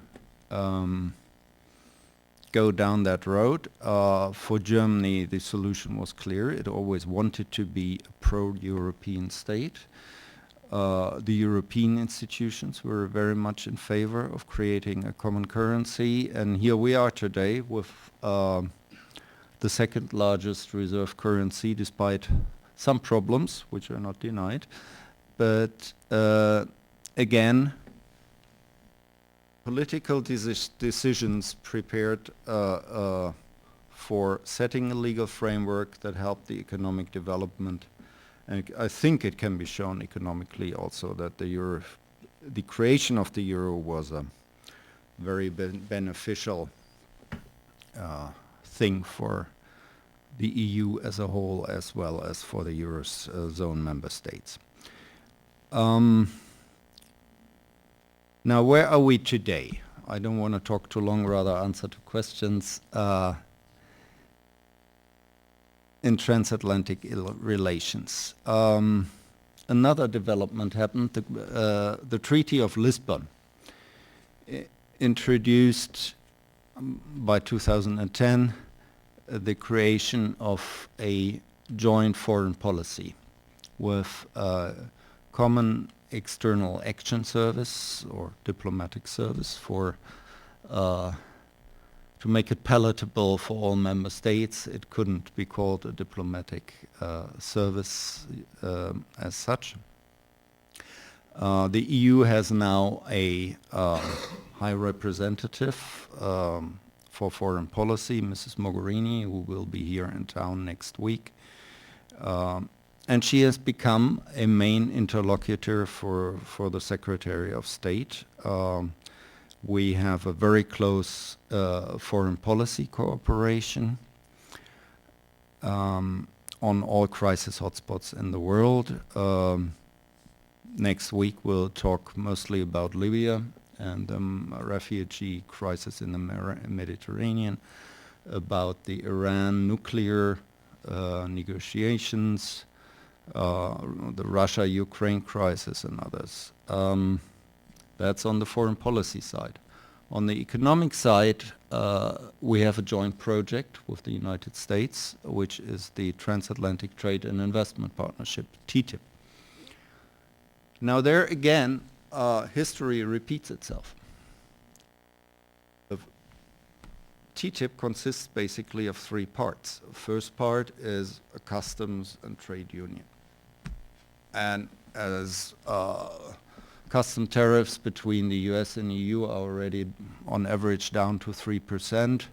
go down that road. For Germany, the solution was clear. It always wanted to be a pro-European state. The European institutions were very much in favor of creating a common currency, and here we are today with the second largest reserve currency, despite some problems, which are not denied. But again, political decisions prepared for setting a legal framework that helped the economic development. And I think it can be shown economically also that the creation of the euro was a very beneficial thing for the EU as a whole, as well as for the Eurozone member states. Now, where are we today? I don't want to talk too long, rather answer to questions. In transatlantic relations. another development happened. The Treaty of Lisbon introduced by 2010 the creation of a joint foreign policy with common external action service or diplomatic service for to make it palatable for all member states. It couldn't be called a diplomatic service as such. The EU has now a high representative for foreign policy, Mrs. Mogherini, who will be here in town next week. And she has become a main interlocutor for the Secretary of State. We have a very close foreign policy cooperation on all crisis hotspots in the world. Next week we'll talk mostly about Libya and the refugee crisis in the Mediterranean, about the Iran nuclear negotiations, the Russia-Ukraine crisis and others. That's on the foreign policy side. On the economic side, we have a joint project with the United States, which is the Transatlantic Trade and Investment Partnership, TTIP. Now there again, history repeats itself. The TTIP consists basically of three parts. The first part is a customs and trade union. And as custom tariffs between the US and EU are already on average down to 3%.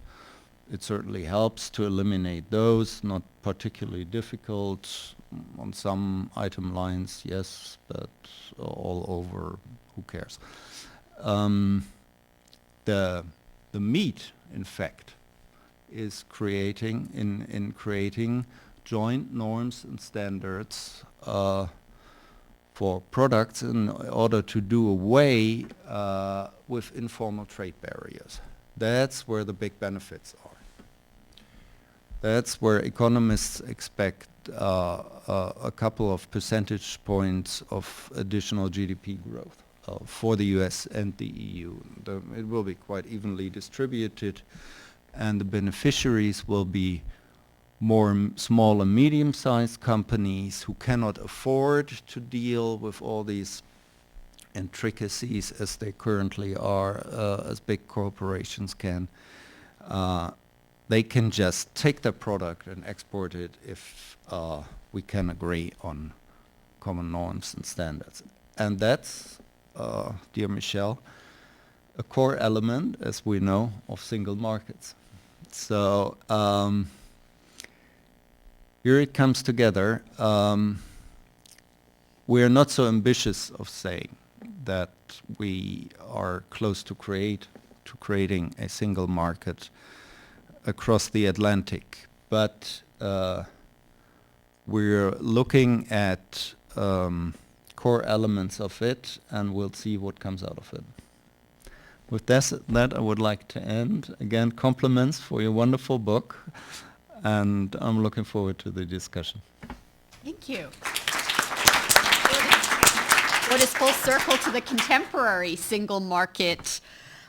It certainly helps to eliminate those, not particularly difficult. On some item lines, yes, but all over, who cares? The meat, in fact, is creating creating joint norms and standards for products in order to do away with informal trade barriers. That's where the big benefits are. That's where economists expect a couple of percentage points of additional GDP growth for the US and the EU. It will be quite evenly distributed, and the beneficiaries will be more small and medium-sized companies who cannot afford to deal with all these intricacies as they currently are, as big corporations can. They can just take the product and export it if we can agree on common norms and standards. And that's, dear Michelle, a core element, as we know, of single markets. So here it comes together. We are not so ambitious of saying that we are close to creating a single market across the Atlantic, but we're looking at core elements of it, and we'll see what comes out of it. With that, I would like to end. Again, compliments for your wonderful book, and I'm looking forward to the discussion. Thank you. What is full circle to the contemporary single market,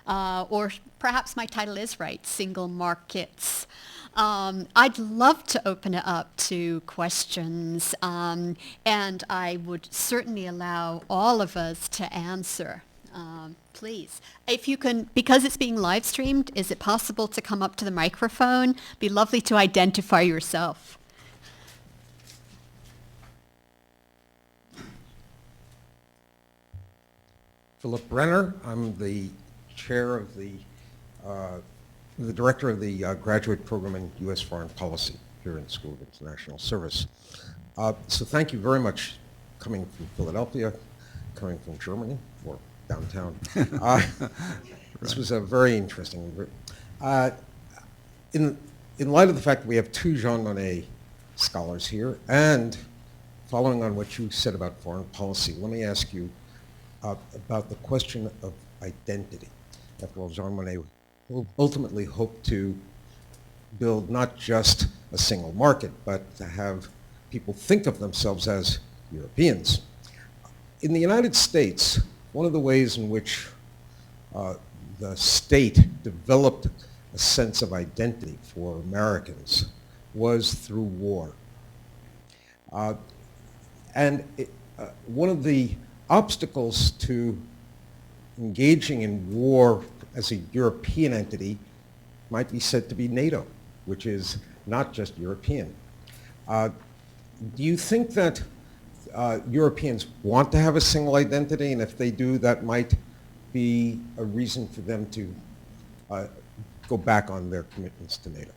or perhaps my title is right, single markets. I'd love to open it up to questions, and I would certainly allow all of us to answer. Please, if you can, because it's being live streamed, is it possible to come up to the microphone? Be lovely to identify yourself. Philip Brenner. I'm the chair of the director of the graduate program in U.S. Foreign Policy here in the School of International Service. So thank you very much coming from Philadelphia, coming from Germany, or downtown. This was a very interesting. In light of the fact that we have two Jean Monnet scholars here, and following on what you said about foreign policy, let me ask you about the question of identity. After all, Jean Monnet ultimately hoped to build not just a single market, but to have people think of themselves as Europeans. In the United States, one of the ways in which the state developed a sense of identity for Americans was through war. One of the obstacles to engaging in war as a European entity might be said to be NATO, which is not just European. Do you think that Europeans want to have a single identity, and if they do, that might be a reason for them to go back on their commitments to NATO?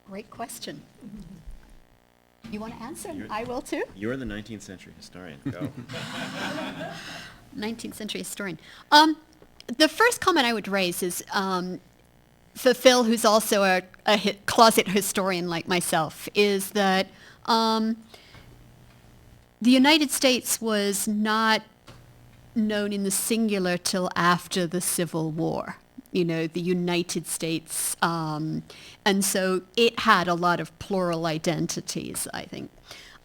Great question. You want to answer? I will too. You're the 19th century historian. Go. 19th century historian. The first comment I would raise is for Phil, who's also a closet historian like myself, is that the United States was not known in the singular till after the Civil War. You know, the United States, and so it had a lot of plural identities, I think.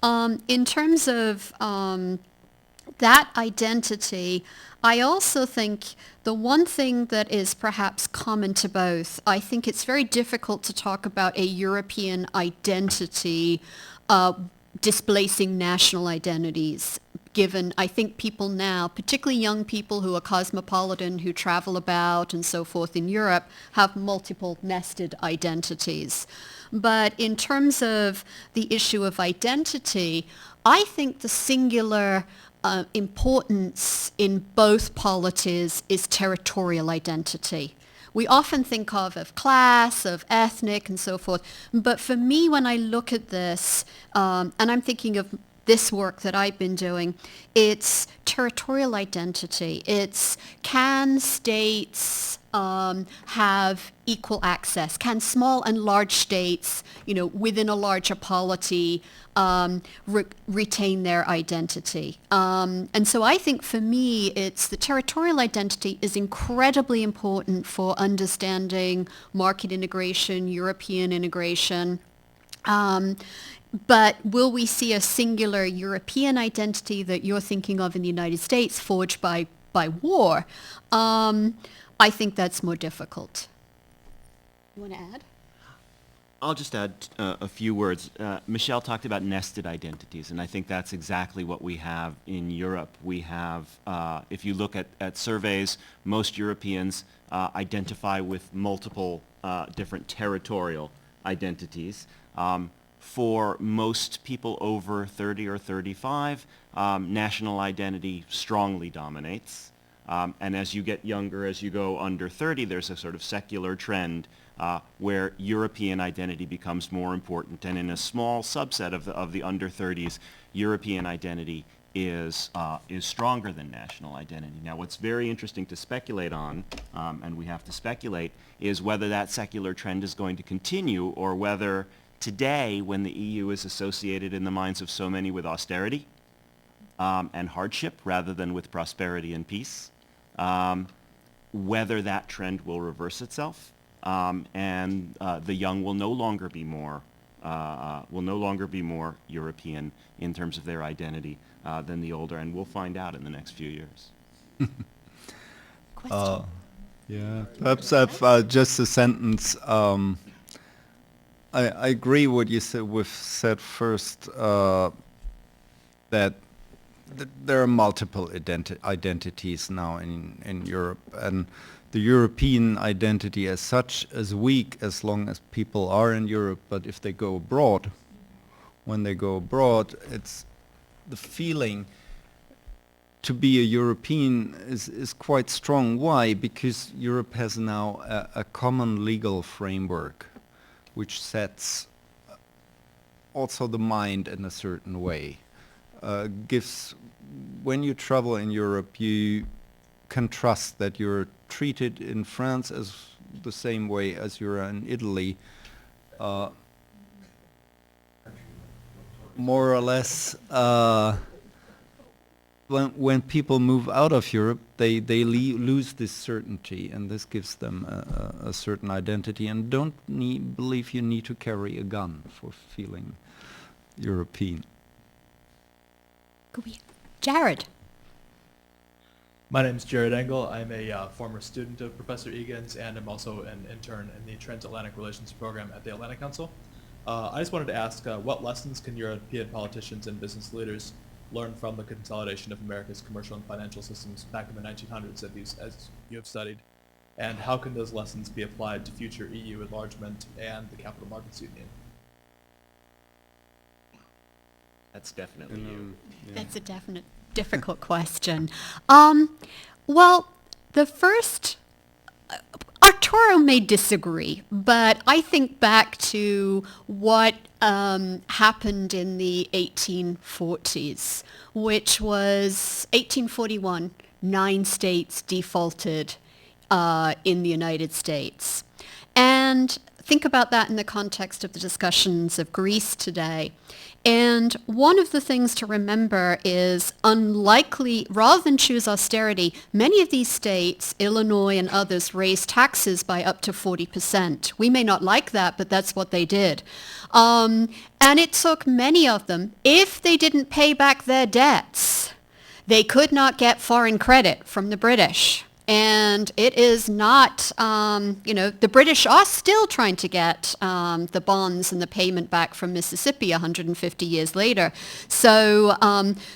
In terms of that identity, I also think the one thing that is perhaps common to both, I think it's very difficult to talk about a European identity displacing national identities, given I think people now, particularly young people who are cosmopolitan, who travel about and so forth in Europe, have multiple nested identities. But in terms of the issue of identity, I think the singular importance in both polities is territorial identity. We often think of class, of ethnic, and so forth. But for me, when I look at this, and I'm thinking of this work that I've been doing, it's territorial identity. It's can states have equal access? Can small and large states, within a larger polity, retain their identity? And so I think for me, it's the territorial identity is incredibly important for understanding market integration, European integration. But will we see a singular European identity that you're thinking of in the United States forged by war? I think that's more difficult. You want to add? I'll just add a few words. Michelle talked about nested identities, and I think that's exactly what we have in Europe. We have, if you look at surveys, most Europeans identify with multiple different territorial identities. For most people over 30 or 35, national identity strongly dominates. And as you get younger, as you go under 30, there's a sort of secular trend where European identity becomes more important. And in a small subset of the under 30s, European identity is stronger than national identity. Now, what's very interesting to speculate on, and we have to speculate, is whether that secular trend is going to continue, or whether today, when the EU is associated in the minds of so many with austerity and hardship rather than with prosperity and peace, whether that trend will reverse itself, and the young will no longer be more European in terms of their identity than the older, and we'll find out in the next few years. Question? Yeah, perhaps just a sentence. I agree what you said first, that there are multiple identities now in Europe, and the European identity as such is weak as long as people are in Europe. But if they go abroad, when they go abroad, it's the feeling to be a European is quite strong. Why? Because Europe has now a common legal framework which sets also the mind in a certain way. When you travel in Europe, you can trust that you're treated in France as the same way as you're in Italy. More or less, when people move out of Europe, they lose this certainty, and this gives them a certain identity, and don't believe you need to carry a gun for feeling European. Jared. My name is Jared Engel. I'm a former student of Professor Egan's, and I'm also an intern in the Transatlantic Relations Program at the Atlantic Council. I just wanted to ask, what lessons can European politicians and business leaders learn from the consolidation of America's commercial and financial systems back in the 1900s as you have studied? And how can those lessons be applied to future EU enlargement and the Capital Markets Union? That's definitely you. That's a definite difficult question. Well, the first, Arturo may disagree, but I think back to what happened in the 1840s, which was 1841, 9 states defaulted in the United States. And think about that in the context of the discussions of Greece today. And one of the things to remember is rather than choose austerity, many of these states, Illinois and others, raised taxes by up to 40%. We may not like that, but that's what they did. And it took many of them, if they didn't pay back their debts, they could not get foreign credit from the British. And it is not, the British are still trying to get the bonds and the payment back from Mississippi 150 years later. So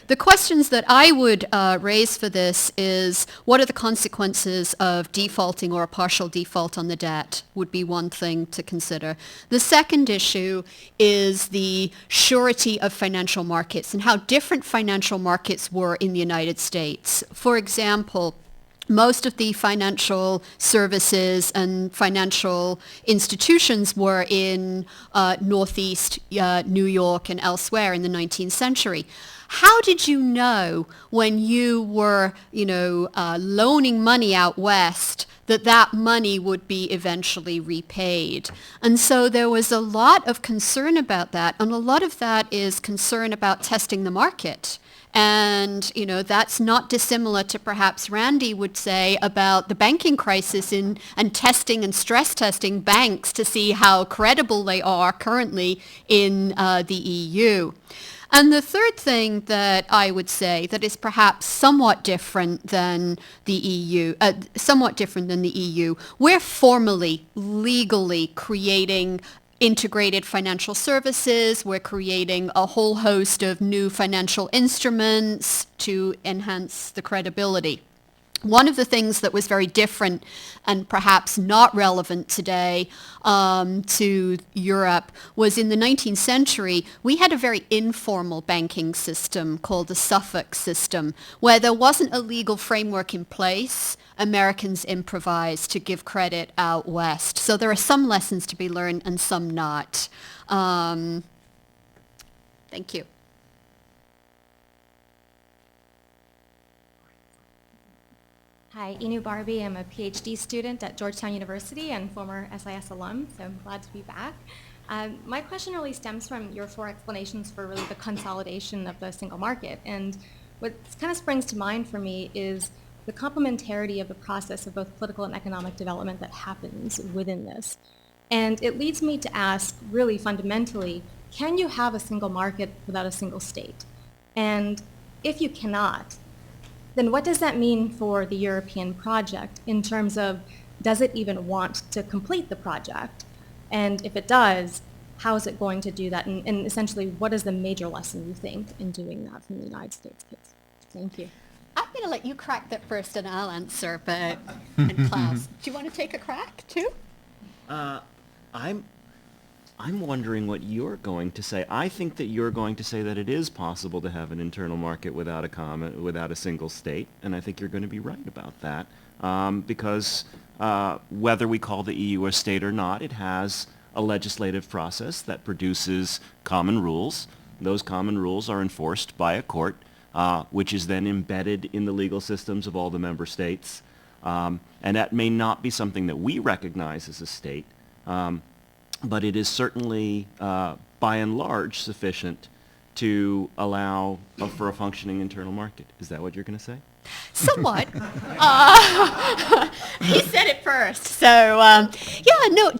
the questions that I would raise for this is, what are the consequences of defaulting or a partial default on the debt would be one thing to consider. The second issue is the surety of financial markets and how different financial markets were in the United States. For example, most of the financial services and financial institutions were in Northeast New York and elsewhere in the 19th century. How did you know when you were, loaning money out west that money would be eventually repaid? And so there was a lot of concern about that, and a lot of that is concern about testing the market. And, that's not dissimilar to perhaps Randy would say about the banking crisis and testing and stress testing banks to see how credible they are currently in the EU. And the third thing that I would say that is perhaps somewhat different than the EU, we're formally, legally creating integrated financial services. We're creating a whole host of new financial instruments to enhance the credibility. One of the things that was very different and perhaps not relevant today to Europe was in the 19th century, we had a very informal banking system called the Suffolk system, where there wasn't a legal framework in place. Americans improvised to give credit out west. So there are some lessons to be learned and some not. Thank you. Hi, Inu Barbie. I'm a PhD student at Georgetown University and former SIS alum, so I'm glad to be back. My question really stems from your 4 explanations for really the consolidation of the single market. And what kind of springs to mind for me is the complementarity of the process of both political and economic development that happens within this. And it leads me to ask, really fundamentally, can you have a single market without a single state? And if you cannot, then what does that mean for the European project in terms of, does it even want to complete the project? And if it does, how is it going to do that? And essentially, what is the major lesson you think in doing that from the United States case? Thank you. I'm going to let you crack that first and I'll answer, and Klaus, do you want to take a crack too? I'm wondering what you're going to say. I think that you're going to say that it is possible to have an internal market without a single state, and I think you're going to be right about that, because whether we call the EU a state or not, it has a legislative process that produces common rules. Those common rules are enforced by a court, which is then embedded in the legal systems of all the member states, and that may not be something that we recognize as a state. But it is certainly, by and large, sufficient to allow for a functioning internal market. Is that what you're going to say? Somewhat. He said it first. So,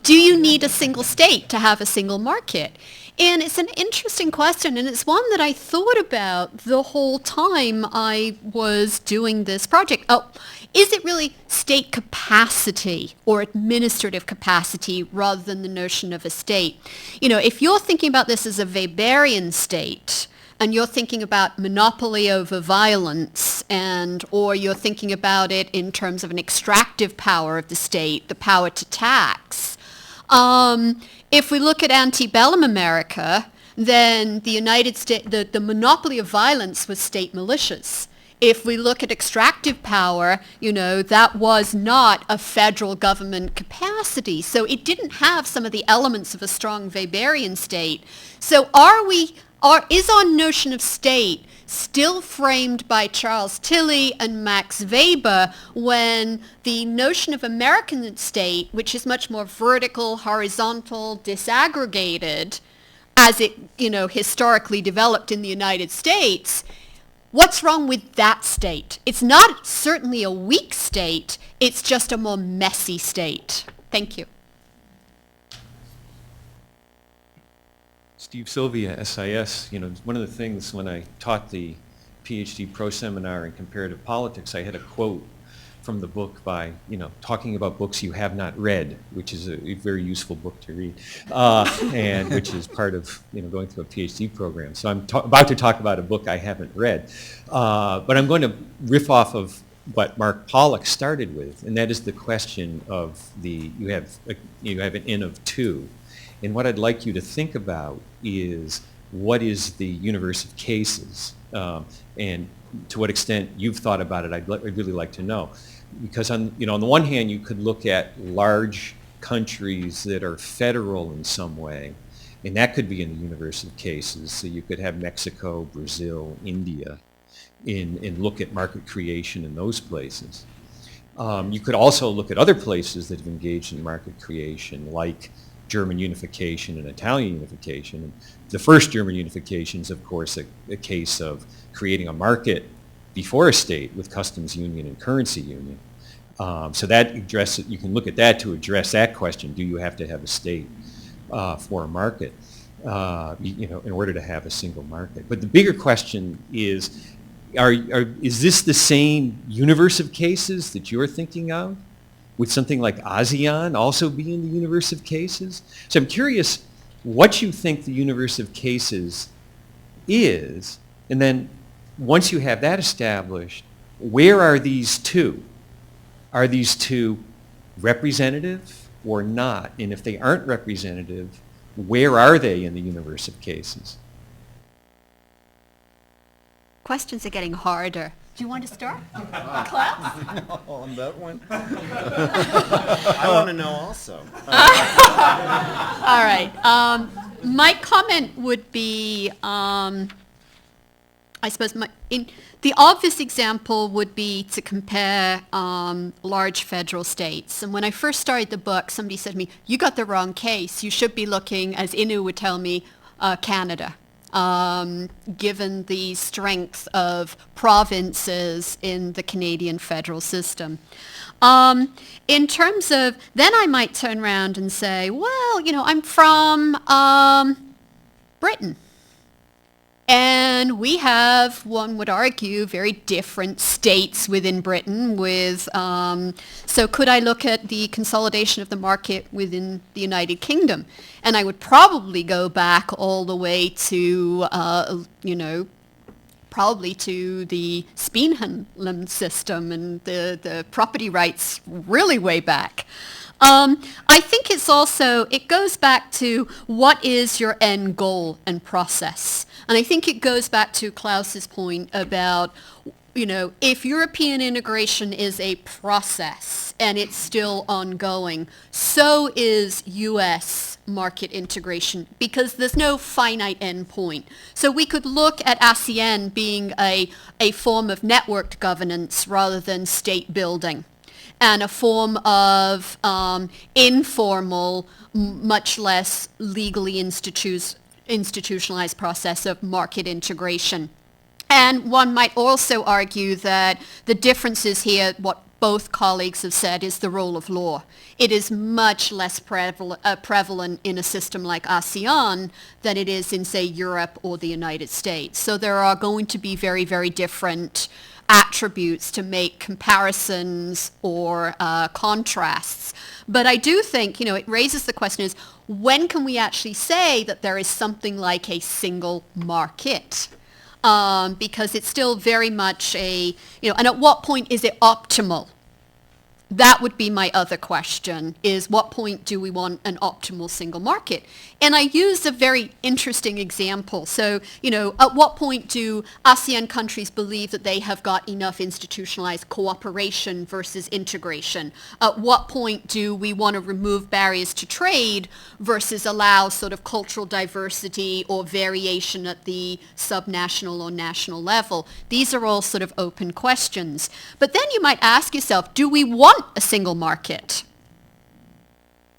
do you need a single state to have a single market? And it's an interesting question, and it's one that I thought about the whole time I was doing this project. Oh, is it really state capacity or administrative capacity rather than the notion of a state? You know, if you're thinking about this as a Weberian state, and you're thinking about monopoly over violence, or you're thinking about it in terms of an extractive power of the state, the power to tax, if we look at antebellum America, then the United States, the monopoly of violence was state militias. If we look at extractive power, you know, that was not a federal government capacity. So it didn't have some of the elements of a strong Weberian state. So is our notion of state still framed by Charles Tilly and Max Weber, when the notion of American state, which is much more vertical, horizontal, disaggregated, as it, you know, historically developed in the United States, what's wrong with that state? It's not certainly a weak state, it's just a more messy state. Thank you. Steve Sylvia, SIS. You know, one of the things when I taught the PhD pro seminar in comparative politics, I had a quote from the book by, you know, talking about books you have not read, which is a very useful book to read, and which is part of, you know, going through a PhD program. So I'm about to talk about a book I haven't read, but I'm going to riff off of what Mark Pollock started with, and that is the question of you have an N of 2. And what I'd like you to think about is what is the universe of cases, and to what extent you've thought about it. I'd really like to know, because on the one hand you could look at large countries that are federal in some way, and that could be in the universe of cases. So you could have Mexico, Brazil, India, and look at market creation in those places. You could also look at other places that have engaged in market creation, like German unification and Italian unification. And the first German unification is, of course, a case of creating a market before a state with customs union and currency union. So that you can look at that to address that question: do you have to have a state for a market, in order to have a single market? But the bigger question is, is this the same universe of cases that you're thinking of? Would something like ASEAN also be in the universe of cases? So I'm curious what you think the universe of cases is, and then once you have that established, where are these two? Are these two representative or not? And if they aren't representative, where are they in the universe of cases? Questions are getting harder. Do you want to start? Class? On that one? I want to know also. All right. My comment would be, I suppose, the obvious example would be to compare large federal states. And when I first started the book, somebody said to me, "You got the wrong case. You should be looking," as Inu would tell me, Canada. Given the strength of provinces in the Canadian federal system. In terms of, then I might turn around and say, well, you know, I'm from Britain. And we have, one would argue, very different states within Britain with, so could I look at the consolidation of the market within the United Kingdom? And I would probably go back all the way to, probably to the Speenham system and the property rights really way back. I think it goes back to what is your end goal and process. And I think it goes back to Klaus's point about, you know, if European integration is a process and it's still ongoing, so is U.S. market integration, because there's no finite end point. So we could look at ASEAN being a form of networked governance rather than state building, and a form of informal, much less legally institutionalized process of market integration. And one might also argue that the differences here, what both colleagues have said, is the rule of law. It is much less prevalent in a system like ASEAN than it is in, say, Europe or the United States. So there are going to be very, very different attributes to make comparisons or contrasts. But I do think, it raises the question is, when can we actually say that there is something like a single market? Because it's still very much and at what point is it optimal? That would be my other question, is what point do we want an optimal single market? And I used a very interesting example. So, at what point do ASEAN countries believe that they have got enough institutionalized cooperation versus integration? At what point do we want to remove barriers to trade versus allow sort of cultural diversity or variation at the subnational or national level? These are all sort of open questions. But then you might ask yourself, do we want a single market?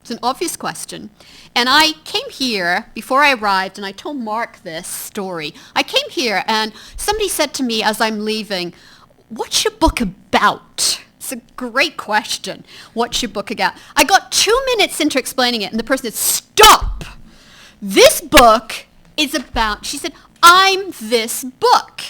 It's an obvious question. And I came here before I arrived, and I told Mark this story. I came here and somebody said to me as I'm leaving, "What's your book about?" It's a great question. What's your book about? I got 2 minutes into explaining it, and the person said, "Stop! This book is about," she said, "I'm this book."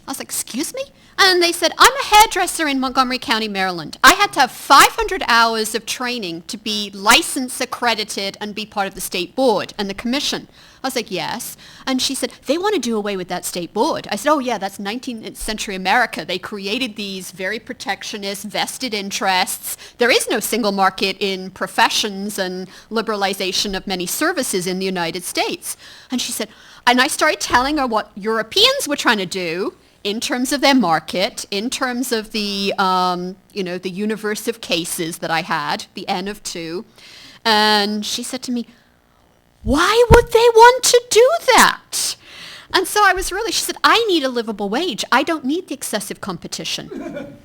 I was like, "Excuse me?" And they said, "I'm a hairdresser in Montgomery County, Maryland. I had to have 500 hours of training to be licensed, accredited, and be part of the state board and the commission." I was like, "Yes." And she said, "They want to do away with that state board." I said, "Oh yeah, that's 19th century America. They created these very protectionist vested interests. There is no single market in professions and liberalization of many services in the United States." And she said, and I started telling her what Europeans were trying to do in terms of their market, in terms of the, the universe of cases that I had, the N of 2. And she said to me, "Why would they want to do that?" And so she said, "I need a livable wage. I don't need the excessive competition."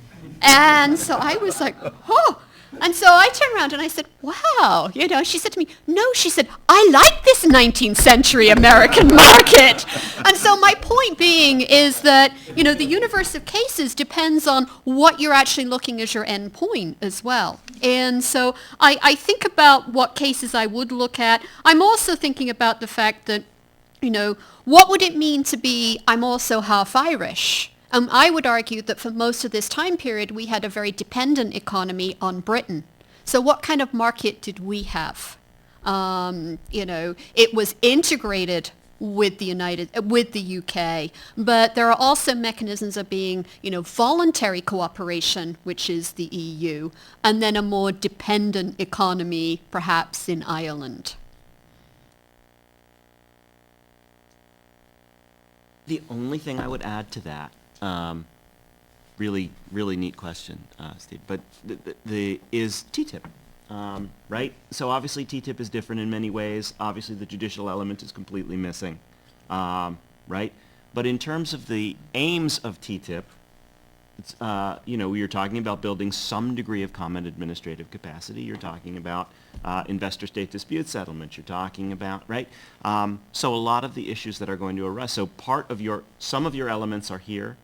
And so I was like, "Oh." And so I turned around and I said, "Wow." She said to me, "No," she said, "I like this 19th century American market." And so my point being is that, the universe of cases depends on what you're actually looking as your end point as well. And so I think about what cases I would look at. I'm also thinking about the fact that, what would it mean to be, I'm also half Irish? I would argue that for most of this time period, we had a very dependent economy on Britain. So what kind of market did we have? It was integrated with the UK, but there are also mechanisms of being, voluntary cooperation, which is the EU, and then a more dependent economy, perhaps in Ireland. The only thing I would add to that, really, really neat question, Steve, but is TTIP, right? So obviously TTIP is different in many ways. Obviously the judicial element is completely missing, right? But in terms of the aims of TTIP, it's, you're talking about building some degree of common administrative capacity. You're talking about investor-state dispute settlement. You're talking about, right? So a lot of the issues that are going to arise. So some of your elements are here.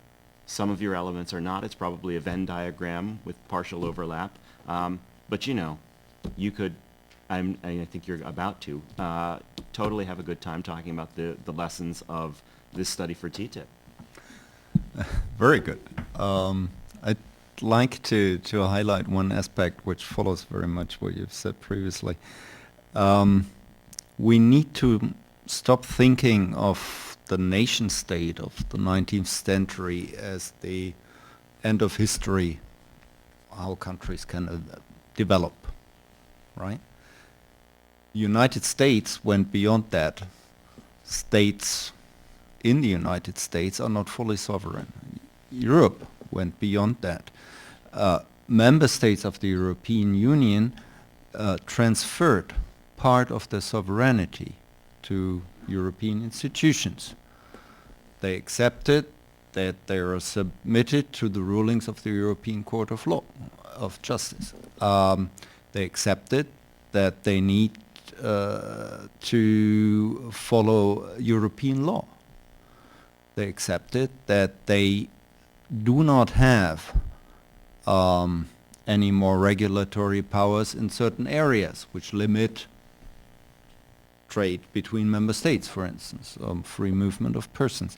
Some of your elements are not. It's probably a Venn diagram with partial overlap. But you could, I think you're about to, totally have a good time talking about the lessons of this study for TTIP. Very good. I'd like to highlight one aspect which follows very much what you've said previously. We need to stop thinking of the nation state of the 19th century as the end of history, how countries can develop, right? United States went beyond that. States in the United States are not fully sovereign. Europe went beyond that. Member states of the European Union transferred part of their sovereignty to European institutions. They accepted that they are submitted to the rulings of the European Court of Law, of Justice. They accepted that they need to follow European law. they accepted that they do not have any more regulatory powers in certain areas, which limit trade between member states, for instance, free movement of persons.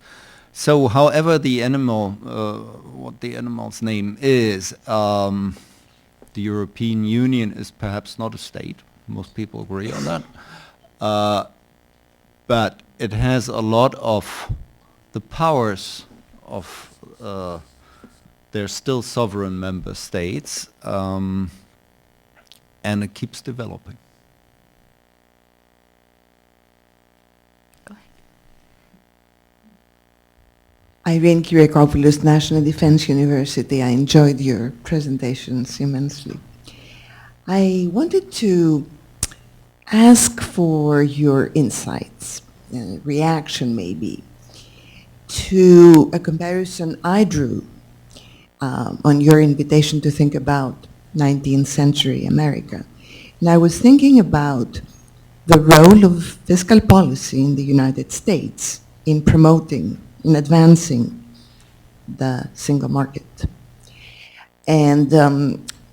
So, however the animal, what the animal's name is, the European Union is perhaps not a state. Most people agree on that. But it has a lot of the powers of they're still sovereign member states, and it keeps developing. Go ahead. Irene Kyriakopoulos, National Defense University. I enjoyed your presentations immensely. I wanted to ask for your insights, reaction maybe, to a comparison I drew on your invitation to think about 19th century America. And I was thinking about the role of fiscal policy in the United States in promoting, in advancing the single market. And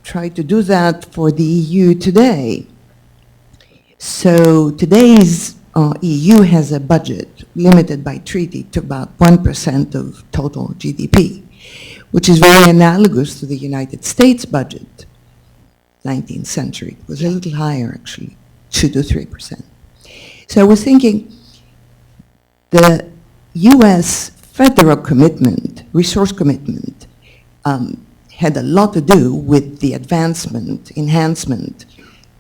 try to do that for the EU today. So today's EU has a budget limited by treaty to about 1% of total GDP, which is very analogous to the United States budget, 19th century. It was a little higher, actually, 2 to 3%. So I was thinking the US federal commitment, resource commitment, had a lot to do with the advancement, enhancement,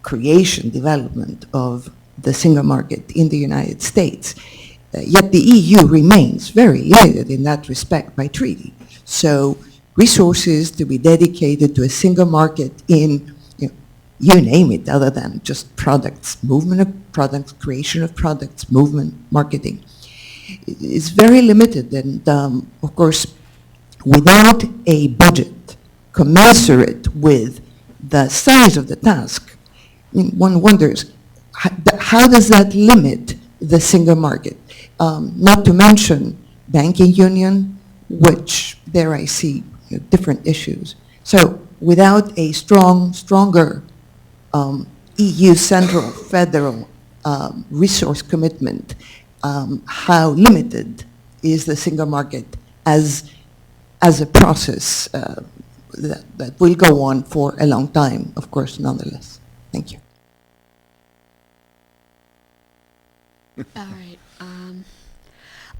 creation, development of the single market in the United States. Yet the EU remains very limited in that respect by treaty. So resources to be dedicated to a single market in, you name it, other than just products, movement of products, creation of products, movement, marketing, is very limited. And of course, without a budget commensurate with the size of the task, one wonders, how does that limit the single market? Not to mention banking union, which there I see different issues. So without a stronger EU central federal resource commitment, how limited is the single market as a process that will go on for a long time, of course, nonetheless. Thank you. All right.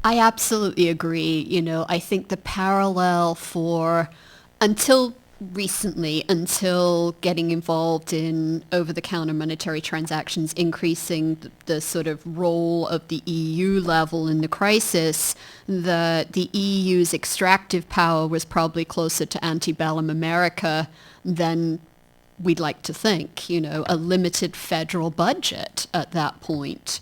I absolutely agree. I think the parallel for until recently, until getting involved in over-the-counter monetary transactions, increasing the sort of role of the EU level in the crisis, the EU's extractive power was probably closer to antebellum America than we'd like to think, a limited federal budget at that point.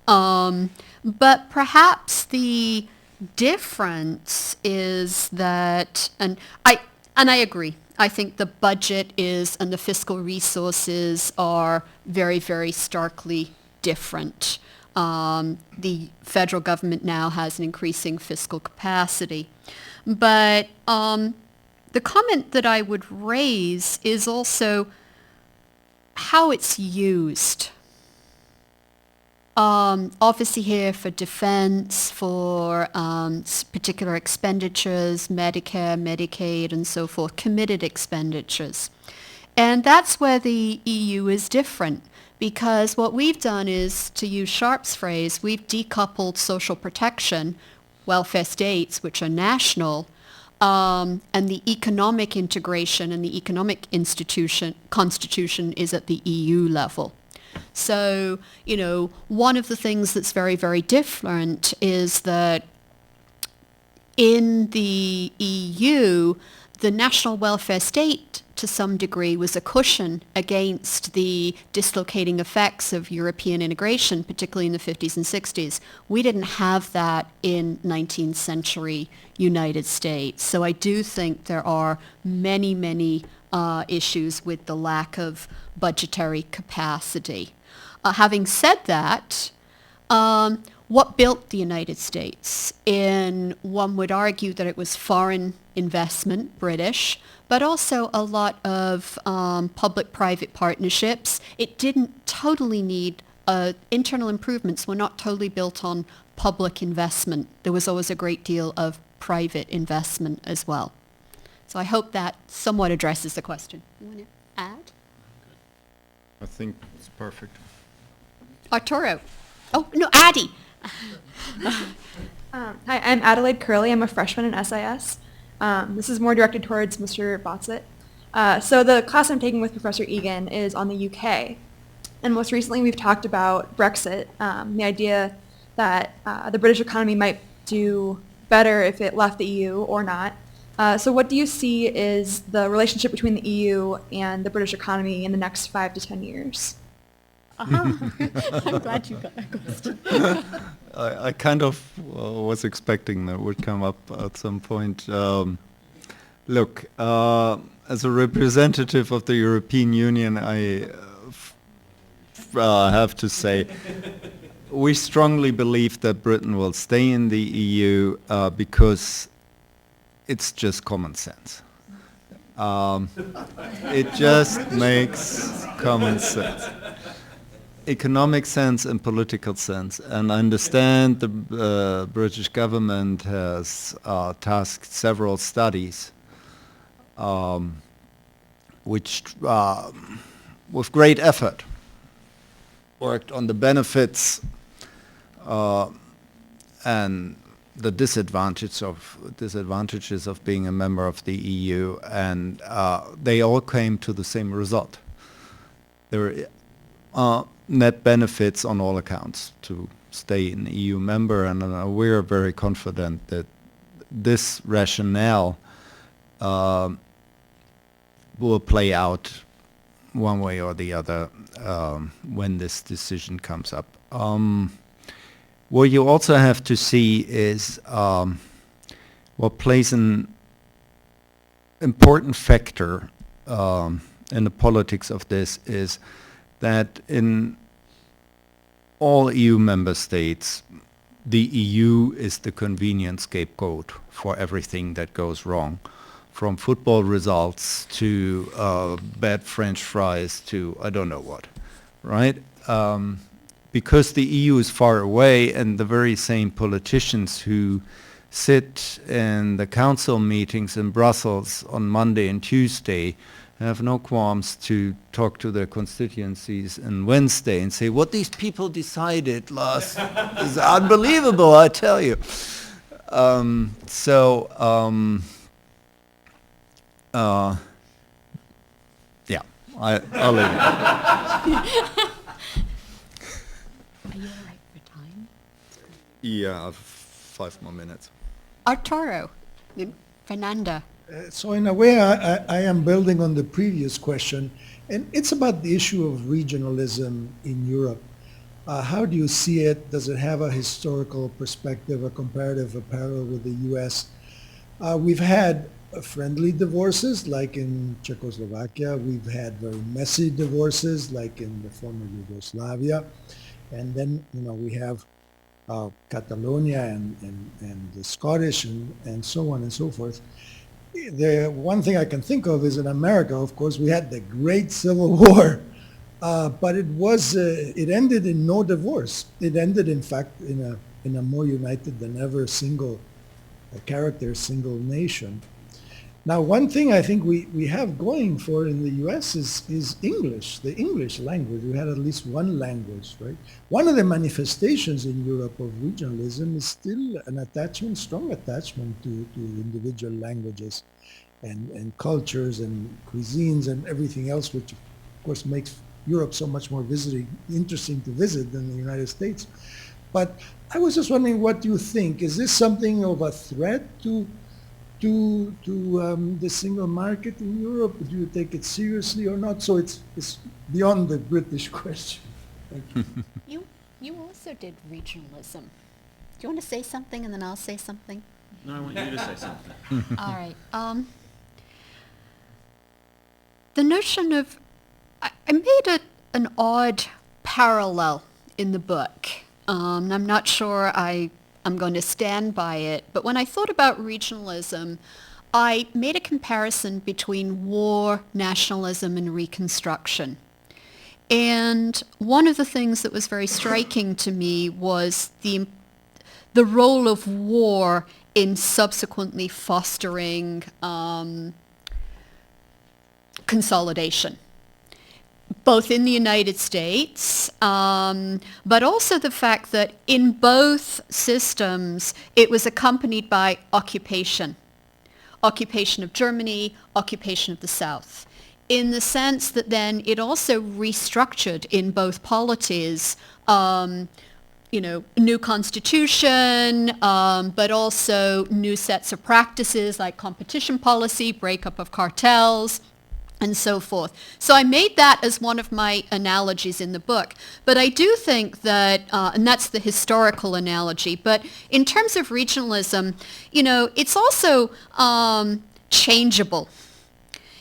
But perhaps the difference is that, and I agree, I think the budget is and the fiscal resources are very, very starkly different. The federal government now has an increasing fiscal capacity. But the comment that I would raise is also how it's used. Obviously here for defense, for particular expenditures, Medicare, Medicaid, and so forth, committed expenditures. And that's where the EU is different, because what we've done is, to use Sharpe's phrase, we've decoupled social protection, welfare states, which are national, and the economic integration and the economic constitution is at the EU level. So, one of the things that's very, very different is that in the EU, the national welfare state, to some degree, was a cushion against the dislocating effects of European integration, particularly in the 50s and 60s. We didn't have that in 19th century United States. So I do think there are many, many issues with the lack of budgetary capacity. Having said that, what built the United States. And one would argue that it was foreign investment, British, but also a lot of public-private partnerships. It didn't totally need, internal improvements were not totally built on public investment. There was always a great deal of private investment as well. So I hope that somewhat addresses the question. You want to add? I think it's perfect. Arturo. Oh, no, Addie. Hi, I'm Adelaide Curley. I'm a freshman in SIS. This is more directed towards Mr. Botzett. So the class I'm taking with Professor Egan is on the UK. And most recently we've talked about Brexit, the idea that the British economy might do better if it left the EU or not. So what do you see is the relationship between the EU and the British economy in the next 5 to 10 years? I'm glad you got that question. I kind of was expecting that would come up at some point. Look, as a representative of the European Union, I have to say we strongly believe that Britain will stay in the EU because it's just common sense. It just makes common sense. Economic sense and political sense. And I understand the British government has tasked several studies which, with great effort, worked on the benefits and the disadvantages of being a member of the EU, and they all came to the same result. There are net benefits on all accounts to stay an EU member, and we're very confident that this rationale will play out one way or the other when this decision comes up. What you also have to see is what plays an important factor in the politics of this is that in all EU member states, the EU is the convenient scapegoat for everything that goes wrong, from football results to bad French fries to I don't know what, right? Because the EU is far away, and the very same politicians who sit in the council meetings in Brussels on Monday and Tuesday have no qualms to talk to their constituencies on Wednesday and say, what these people decided last is unbelievable, I tell you. Yeah, I'll leave it. Are you all right for time? Yeah, 5 more minutes. Arturo. Fernanda. So in a way, I am building on the previous question, and it's about the issue of regionalism in Europe. How do you see it? Does it have a historical perspective, a comparative, a parallel with the U.S.? We've had friendly divorces, like in Czechoslovakia. We've had very messy divorces, like in the former Yugoslavia. And then, we have Catalonia and the Scottish and so on and so forth. The one thing I can think of is in America, of course, we had the Great Civil War, but it ended in no divorce. It ended, in fact, in a more united than ever single single nation. Now, one thing I think we have going for in the U.S. is English, the English language. We had at least one language, right? One of the manifestations in Europe of regionalism is still an strong attachment to individual languages and cultures and cuisines and everything else, which of course makes Europe so much more interesting to visit than the United States. But I was just wondering, what do you think? Is this something of a threat to the single market in Europe? Do you take it seriously or not? So it's beyond the British question. Thank you. You also did regionalism. Do you want to say something and then I'll say something? No, I want you to say something. All right. The notion of, I made an odd parallel in the book. I'm not sure I'm going to stand by it, but when I thought about regionalism, I made a comparison between war, nationalism, and Reconstruction. And one of the things that was very striking to me was the role of war in subsequently fostering consolidation, both in the United States, but also the fact that in both systems it was accompanied by occupation of Germany, occupation of the South, in the sense that then it also restructured in both polities, new constitution, but also new sets of practices like competition policy, breakup of cartels, and so forth. So I made that as one of my analogies in the book. But I do think that, and that's the historical analogy, but in terms of regionalism, it's also changeable.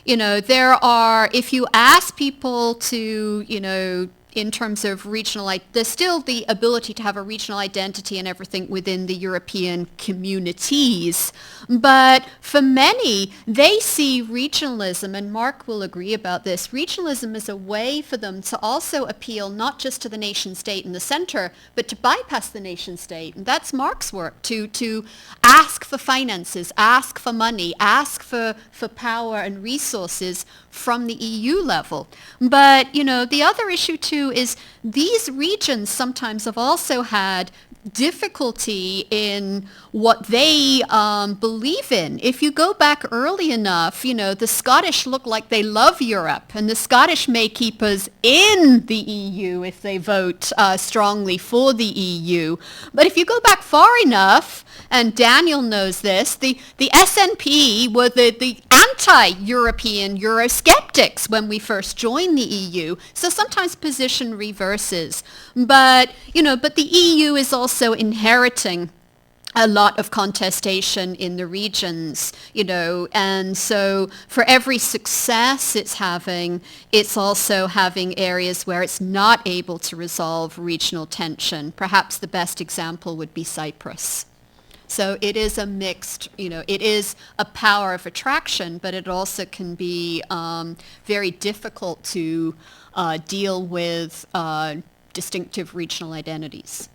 There are, if you ask people to, in terms of there's still the ability to have a regional identity and everything within the European communities. But for many, they see regionalism, and Mark will agree about this, regionalism is a way for them to also appeal not just to the nation state in the center, but to bypass the nation state. And that's Mark's work, to ask for finances, ask for money, ask for power and resources from the EU level. But, the other issue too is these regions sometimes have also had difficulty in what they believe in. If you go back early enough, the Scottish look like they love Europe, and the Scottish may keep us in the EU if they vote strongly for the EU. But if you go back far enough, and Daniel knows this, the SNP were the anti-European Eurosceptics when we first joined the EU. So sometimes position reverses. But the EU is also inheriting a lot of contestation in the regions, and so for every success it's also having areas where it's not able to resolve regional tension. Perhaps the best example would be Cyprus. So it is a mixed, it is a power of attraction, but it also can be very difficult to deal with distinctive regional identities.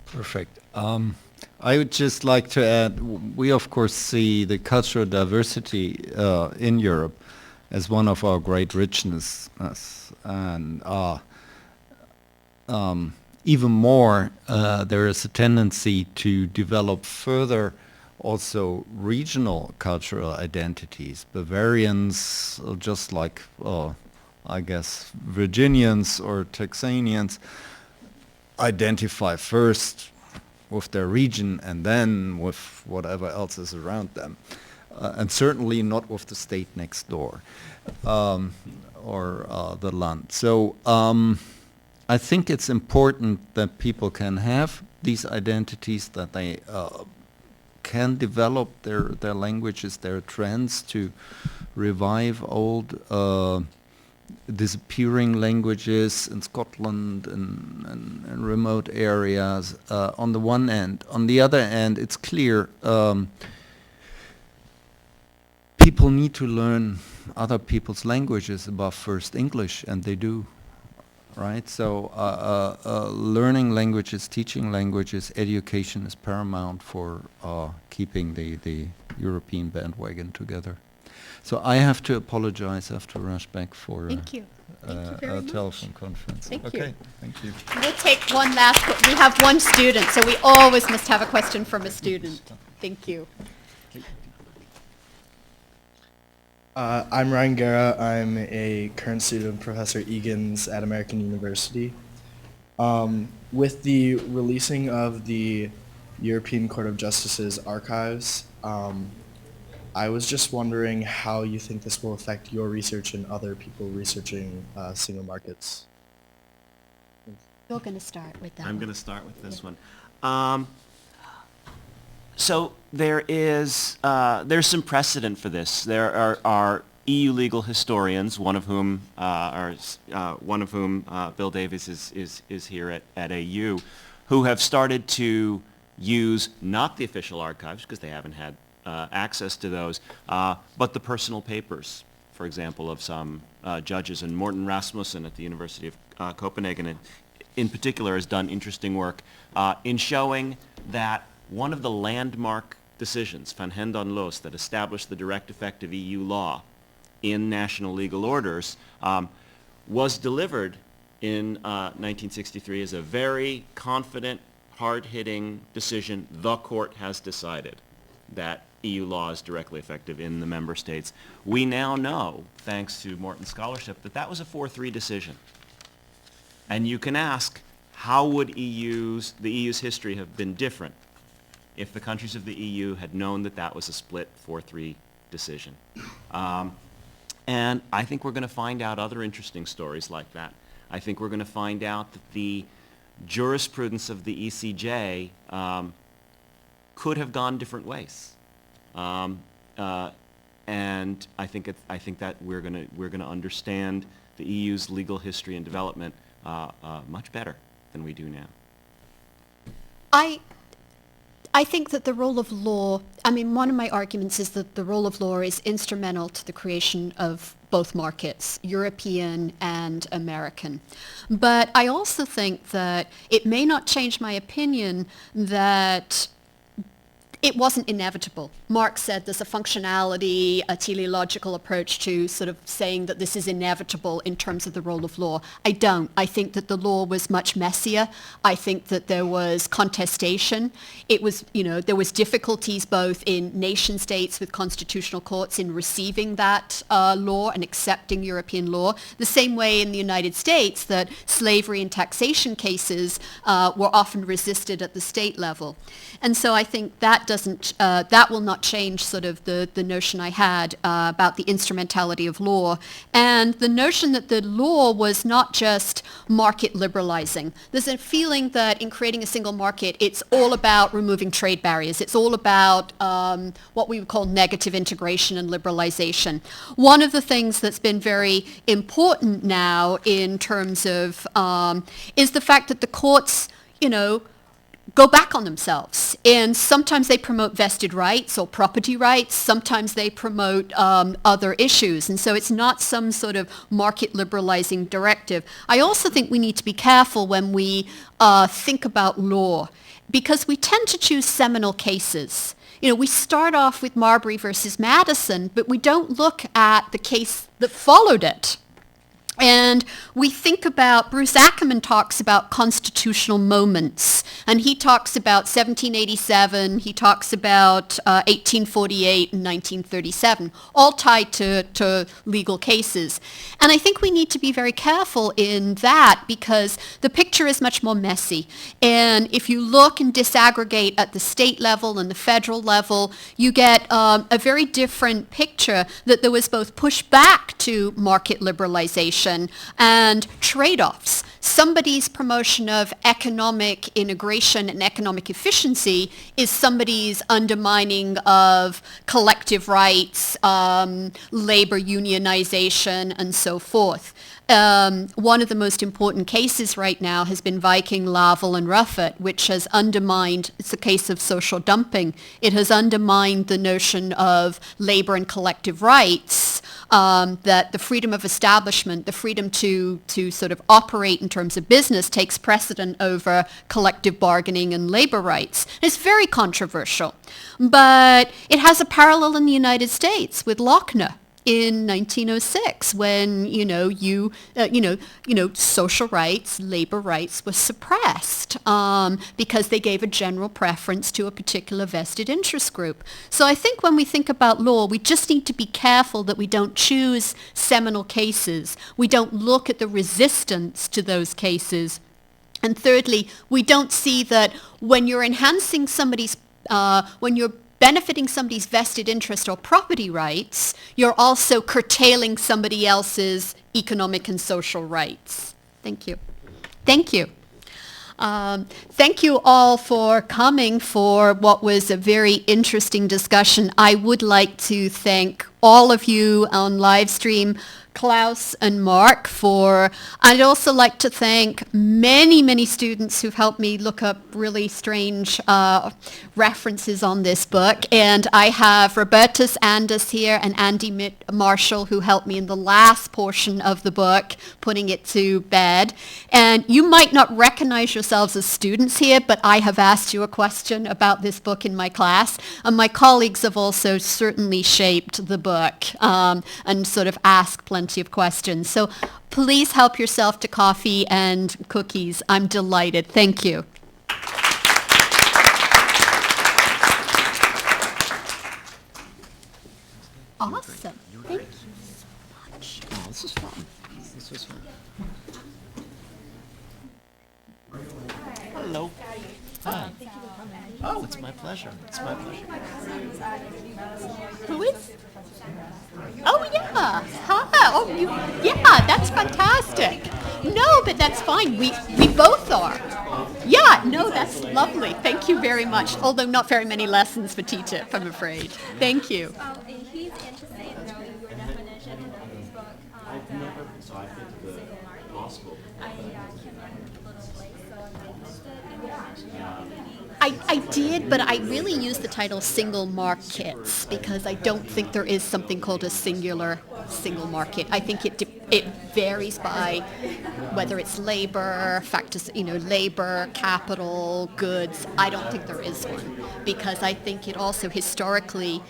Perfect. I would just like to add, we of course see the cultural diversity in Europe as one of our great richnesses, and even more, there is a tendency to develop further also regional cultural identities. Bavarians, just like, I guess, Virginians or Texanians, identify first with their region and then with whatever else is around them. And certainly not with the state next door or the land. So I think it's important that people can have these identities, that they can develop their languages, their trends to revive old disappearing languages in Scotland and remote areas on the one end. On the other end, it's clear people need to learn other people's languages above first English, and they do. Right, so learning languages, teaching languages, education is paramount for keeping the European bandwagon together. So I have to apologize. I have to rush back for Thank you. Thank you very a much. telephone conference. Thank okay, you. thank you. We'll take one last, we have one student, so we always must have a question from a student. Thank you. I'm Ryan Guerra. I'm a current student of Professor Egan's at American University. With the releasing of the European Court of Justice's archives, I was just wondering how you think this will affect your research and other people researching single markets. You're going to start with that I'm one. going to start with this one. So there's some precedent for this. There are EU legal historians, one of whom Bill Davies is here at AU, who have started to use not the official archives because they haven't had access to those, but the personal papers, for example, of some judges. And Morten Rasmussen at the University of Copenhagen in particular has done interesting work in showing that one of the landmark decisions, Van Hendon Loos, that established the direct effect of EU law in national legal orders, was delivered in 1963 as a very confident, hard-hitting decision. The court has decided that EU law is directly effective in the member states. We now know, thanks to Morton's scholarship, that that was a 4-3 decision. And you can ask, how would the EU's history have been different if the countries of the EU had known that that was a split 4-3 decision? And I think we're going to find out other interesting stories like that. I think we're going to find out that the jurisprudence of the ECJ could have gone different ways. And I think that we're going to understand the EU's legal history and development much better than we do now. I think that the role of law, one of my arguments is that the role of law is instrumental to the creation of both markets, European and American. But I also think that it may not change my opinion that it wasn't inevitable. Marx said there's a functionality, a teleological approach to sort of saying that this is inevitable in terms of the role of law. I don't. I think that the law was much messier. I think that there was contestation. It was, there was difficulties both in nation states with constitutional courts in receiving that law and accepting European law. The same way in the United States that slavery and taxation cases were often resisted at the state level. And so I think that that will not change sort of the notion I had about the instrumentality of law and the notion that the law was not just market liberalizing. There's a feeling that in creating a single market, it's all about removing trade barriers. It's all about what we would call negative integration and liberalization. One of the things that's been very important now in terms of is the fact that the courts, go back on themselves. And sometimes they promote vested rights or property rights. Sometimes they promote other issues. And so it's not some sort of market liberalizing directive. I also think we need to be careful when we think about law because we tend to choose seminal cases. We start off with Marbury versus Madison, but we don't look at the case that followed it. And we think about, Bruce Ackerman talks about constitutional moments, and he talks about 1787, he talks about 1848 and 1937, all tied to legal cases. And I think we need to be very careful in that because the picture is much more messy. And if you look and disaggregate at the state level and the federal level, you get a very different picture that there was both pushback to market liberalization and trade-offs. Somebody's promotion of economic integration and economic efficiency is somebody's undermining of collective rights, labor unionization, and so forth. One of the most important cases right now has been Viking, Laval, and Ruffert, which has undermined, it's a case of social dumping, it has undermined the notion of labor and collective rights, that the freedom of establishment, the freedom to sort of operate in terms of business takes precedent over collective bargaining and labor rights. It's very controversial, but it has a parallel in the United States with Lochner in 1906 when social rights, labor rights were suppressed because they gave a general preference to a particular vested interest group. So I think when we think about law, we just need to be careful that we don't choose seminal cases. We don't look at the resistance to those cases. And thirdly, we don't see that when you're enhancing somebody's, when you're benefiting somebody's vested interest or property rights, you're also curtailing somebody else's economic and social rights. Thank you. Thank you. Thank you all for coming for what was a very interesting discussion. I would like to thank all of you on live stream, Klaus and Mark, I'd also like to thank many students who've helped me look up really strange references on this book. And I have Robertus Anders here and Andy Marshall, who helped me in the last portion of the book, putting it to bed. And you might not recognize yourselves as students here, but I have asked you a question about this book in my class. And my colleagues have also certainly shaped the book and sort of asked plenty of questions. So please help yourself to coffee and cookies. I'm delighted. Thank you. Awesome. Thank you so much. Oh, this is fun. This was fun. Hello. Hi. Oh, it's my pleasure. It's my pleasure. Who is? Oh, yeah. Hi. Oh, yeah, that's fantastic. No, but that's fine. We both are. Yeah, no, that's lovely. Thank you very much. Although not very many lessons for TTIP, I'm afraid. Thank you. He's interested in knowing your definition of this book. I've never, so I've been to the law school. I came from a little place, so I'm interested in your mentioning I did, but I really use the title single markets because I don't think there is something called a singular single market. I think it varies by whether it's labor, factors, labor, capital, goods. I don't think there is one because I think it also historically